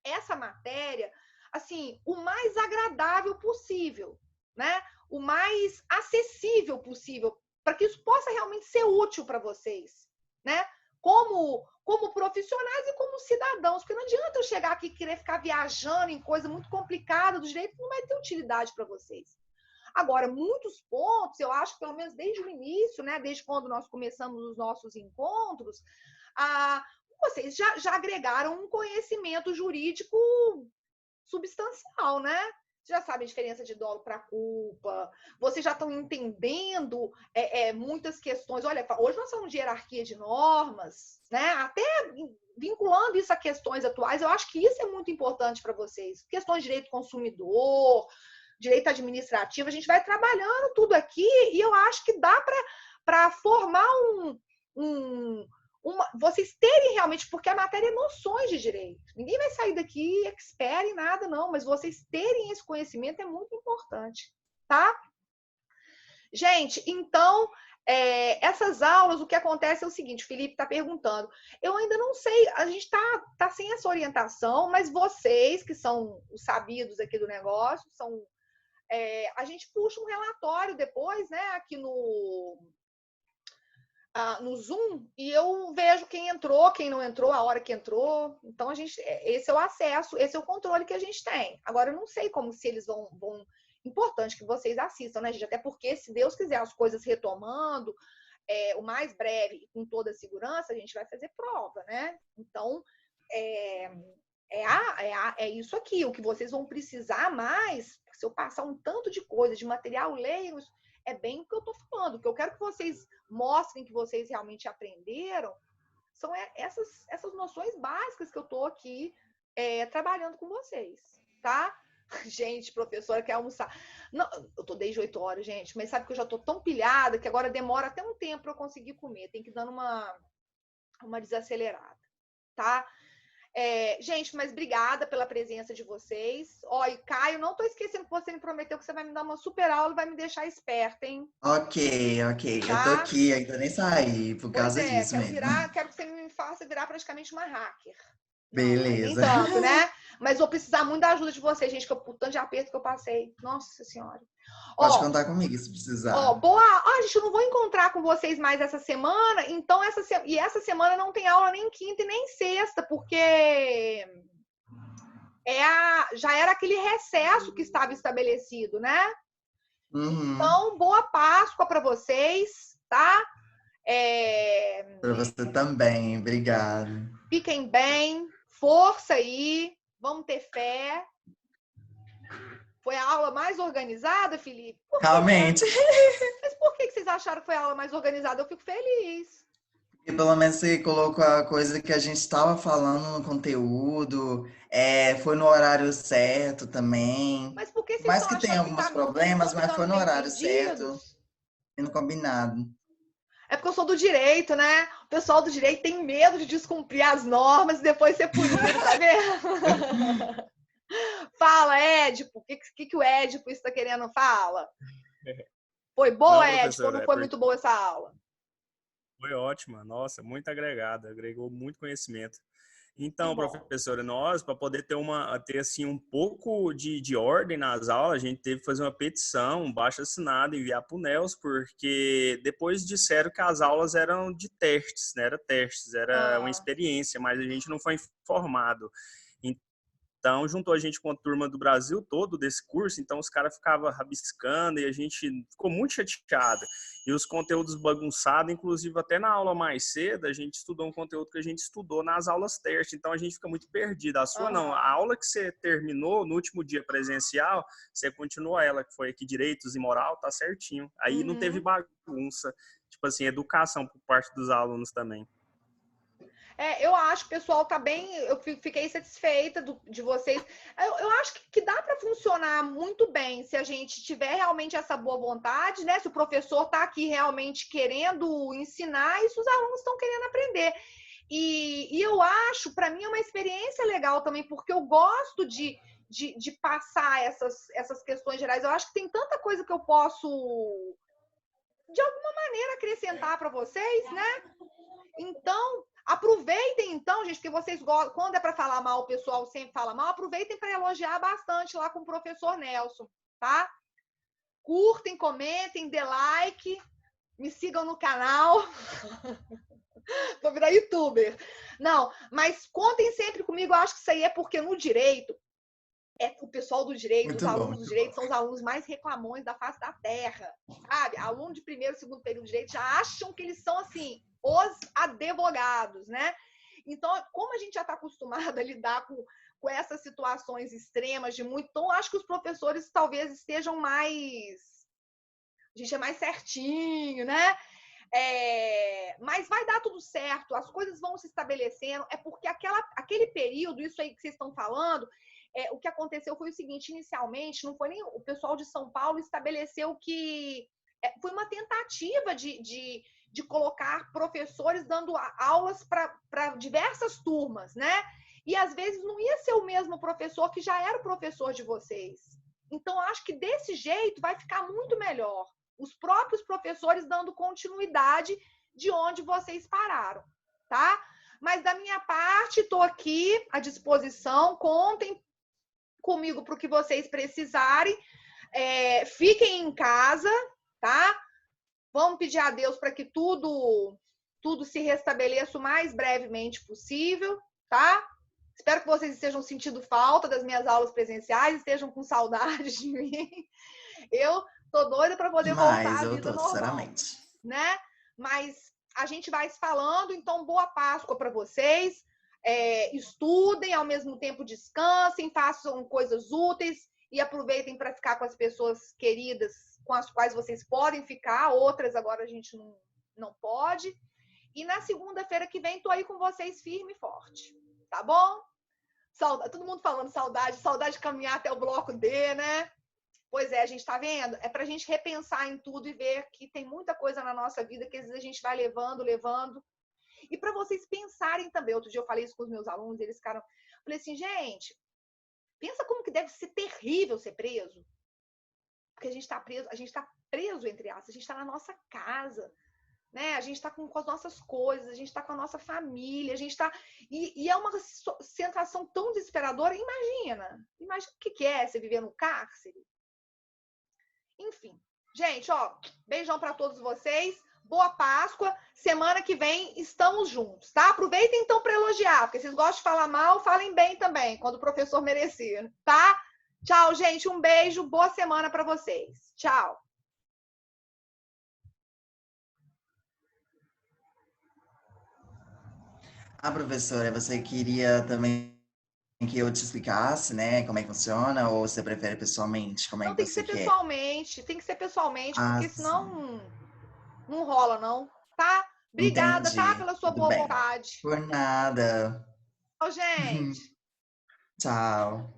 essa matéria, assim, o mais agradável possível, né? O mais acessível possível, para que isso possa realmente ser útil para vocês, né? Como profissionais e como cidadãos, porque não adianta eu chegar aqui e querer ficar viajando em coisa muito complicada do direito, não vai ter utilidade para vocês. Agora, muitos pontos, eu acho que pelo menos desde o início, né, desde quando nós começamos os nossos encontros, vocês já agregaram um conhecimento jurídico substancial, né? Vocês já sabem a diferença de dolo para culpa, vocês já estão entendendo muitas questões. Olha, hoje nós falamos de hierarquia de normas, né? Até vinculando isso a questões atuais, eu acho que isso é muito importante para vocês. Questões de direito do consumidor, direito administrativo, a gente vai trabalhando tudo aqui e eu acho que dá para formar vocês terem realmente, porque a matéria é noções de direito. Ninguém vai sair daqui expert em nada, não, mas vocês terem esse conhecimento é muito importante, tá? Gente, então, essas aulas, o que acontece é o seguinte, o Felipe está perguntando, eu ainda não sei, a gente tá sem essa orientação, mas vocês, que são os sabidos aqui do negócio, a gente puxa um relatório depois, né, aqui no Zoom, e eu vejo quem entrou, quem não entrou, a hora que entrou. Então, esse é o acesso, esse é o controle que a gente tem. Agora, eu não sei como se eles vão... Importante que vocês assistam, né, gente? Até porque, se Deus quiser as coisas retomando, o mais breve e com toda a segurança, a gente vai fazer prova, né? Então, é isso aqui. O que vocês vão precisar mais, se eu passar um tanto de coisa, de material, leiam, é bem o que eu estou falando. O que eu quero que vocês mostrem que vocês realmente aprenderam são essas noções básicas que eu estou aqui trabalhando com vocês, tá? Gente, professora, quer almoçar? Não, eu estou desde 8 horas, gente, mas sabe que eu já estou tão pilhada que agora demora até um tempo para eu conseguir comer. Tem que ir dando uma desacelerada, tá? Gente, mas obrigada pela presença de vocês. Ó, e Caio, não tô esquecendo que você me prometeu que você vai me dar uma super aula e vai me deixar esperta, hein? Ok. Eu tô Tá? aqui, ainda nem saí por Pois causa disso mesmo. quero que você me faça virar praticamente uma hacker. Não, aí nem Beleza. tanto, né? Mas vou precisar muito da ajuda de vocês, gente, que o tanto de aperto que eu passei. Nossa Senhora. Pode Ó, contar comigo se precisar. boa. Gente, eu não vou encontrar com vocês mais essa semana, então essa semana não tem aula nem quinta e nem sexta, porque já era aquele recesso que estava estabelecido, né? Uhum. Então, boa Páscoa para vocês, tá? Para você também, obrigado. Fiquem bem, força aí, vamos ter fé. Foi a aula mais organizada, Felipe? Realmente. Mas por que vocês acharam que foi a aula mais organizada? Eu fico feliz. E pelo menos você colocou a coisa que a gente estava falando no conteúdo, foi no horário certo também. Mas por que Por vocês mais estão que tenha achando que alguns vocês estão problemas, mas foi ficando no meio horário certo, perdidos? sendo combinado. É porque eu sou do direito, né? O pessoal do direito tem medo de descumprir as normas e depois ser punido, tá vendo? Fala, Édipo. O que o Édipo está querendo? Fala. Foi boa, Não, Édipo, ou professora, não foi muito boa essa aula? foi ótima. Nossa, muito agregada, agregou muito conhecimento. Que Então, bom. professora, nós, para poder ter assim, um pouco de ordem nas aulas, a gente teve que fazer uma petição, um baixo-assinado, enviar para o NELS, porque depois disseram que as aulas eram de testes, né? Era uma experiência, mas a gente não foi informado. Então, juntou a gente com a turma do Brasil todo desse curso, então os caras ficavam rabiscando e a gente ficou muito chateado. E os conteúdos bagunçados, inclusive até na aula mais cedo, a gente estudou um conteúdo que a gente estudou nas aulas teste, então a gente fica muito perdido. A sua não, a aula que você terminou no último dia presencial, você continuou ela, que foi aqui Direitos e Moral, tá certinho. Aí não teve bagunça, tipo assim, educação por parte dos alunos também. Eu acho que o pessoal tá bem. Eu fiquei satisfeita de vocês. Eu acho que dá para funcionar muito bem se a gente tiver realmente essa boa vontade, né? Se o professor tá aqui realmente querendo ensinar e se os alunos estão querendo aprender. E eu acho, para mim, é uma experiência legal também, porque eu gosto de passar essas questões gerais. Eu acho que tem tanta coisa que eu posso, de alguma maneira, acrescentar para vocês, né? Então, aproveitem, então, gente, que vocês gostam. Quando é para falar mal, o pessoal sempre fala mal. Aproveitem para elogiar bastante lá com o professor Nelson, tá? Curtem, comentem, dê like, me sigam no canal. Vou virar youtuber. Não, mas contem sempre comigo. Eu acho que isso aí é porque no direito, o pessoal do direito, Muito os alunos bom. do direito são os alunos mais reclamões da face da terra, sabe? Aluno de primeiro, segundo período de direito já acham que eles são, assim, os advogados, né? Então, como a gente já está acostumado a lidar com essas situações extremas de muito... Então, acho que os professores talvez estejam mais... A gente é mais certinho, né? Mas vai dar tudo certo, as coisas vão se estabelecendo. É porque aquele período, isso aí que vocês estão falando... o que aconteceu foi o seguinte, inicialmente, não foi nem o pessoal de São Paulo estabeleceu que foi uma tentativa de colocar professores dando aulas para diversas turmas, né? E às vezes não ia ser o mesmo professor que já era o professor de vocês. Então, acho que desse jeito vai ficar muito melhor. Os próprios professores dando continuidade de onde vocês pararam, tá? Mas da minha parte, estou aqui à disposição, contem comigo para o que vocês precisarem. Fiquem em casa, tá? Vamos pedir a Deus para que tudo se restabeleça o mais brevemente possível, tá? Espero que vocês estejam sentindo falta das minhas aulas presenciais, estejam com saudade de mim. Eu tô doida para poder voltar à vida normal, sinceramente, né? Mas a gente vai se falando, então boa Páscoa para vocês. Estudem, ao mesmo tempo descansem, façam coisas úteis e aproveitem para ficar com as pessoas queridas com as quais vocês podem ficar, outras agora a gente não pode. E na segunda-feira que vem tô aí com vocês firme e forte, tá bom? Todo mundo falando saudade de caminhar até o bloco D, né? Pois é, a gente tá vendo? É pra gente repensar em tudo e ver que tem muita coisa na nossa vida que às vezes a gente vai levando. E para vocês pensarem também. Outro dia eu falei isso com os meus alunos, eles ficaram... Falei assim, gente, pensa como que deve ser terrível ser preso. Porque a gente está preso, entre aspas, a gente está na nossa casa, né? A gente está com as nossas coisas, a gente está com a nossa família, a gente está... E é uma sensação tão desesperadora. Imagina o que é você viver no cárcere. Enfim, gente, ó, beijão para todos vocês. Boa Páscoa. Semana que vem estamos juntos, tá? Aproveitem então para elogiar, porque vocês gostam de falar mal, falem bem também, quando o professor merecer, tá? Tchau, gente. Um beijo. Boa semana para vocês. Tchau. Professora, você queria também que eu te explicasse, né, como é que funciona, ou você prefere pessoalmente? Como é Não, que tem que você ser quer? pessoalmente. Tem que ser pessoalmente, porque Sim. senão não rola, não. Tá? Obrigada, tá? Entendi. Pela sua Tudo boa bem. vontade. Por nada. Tchau, gente. Tchau.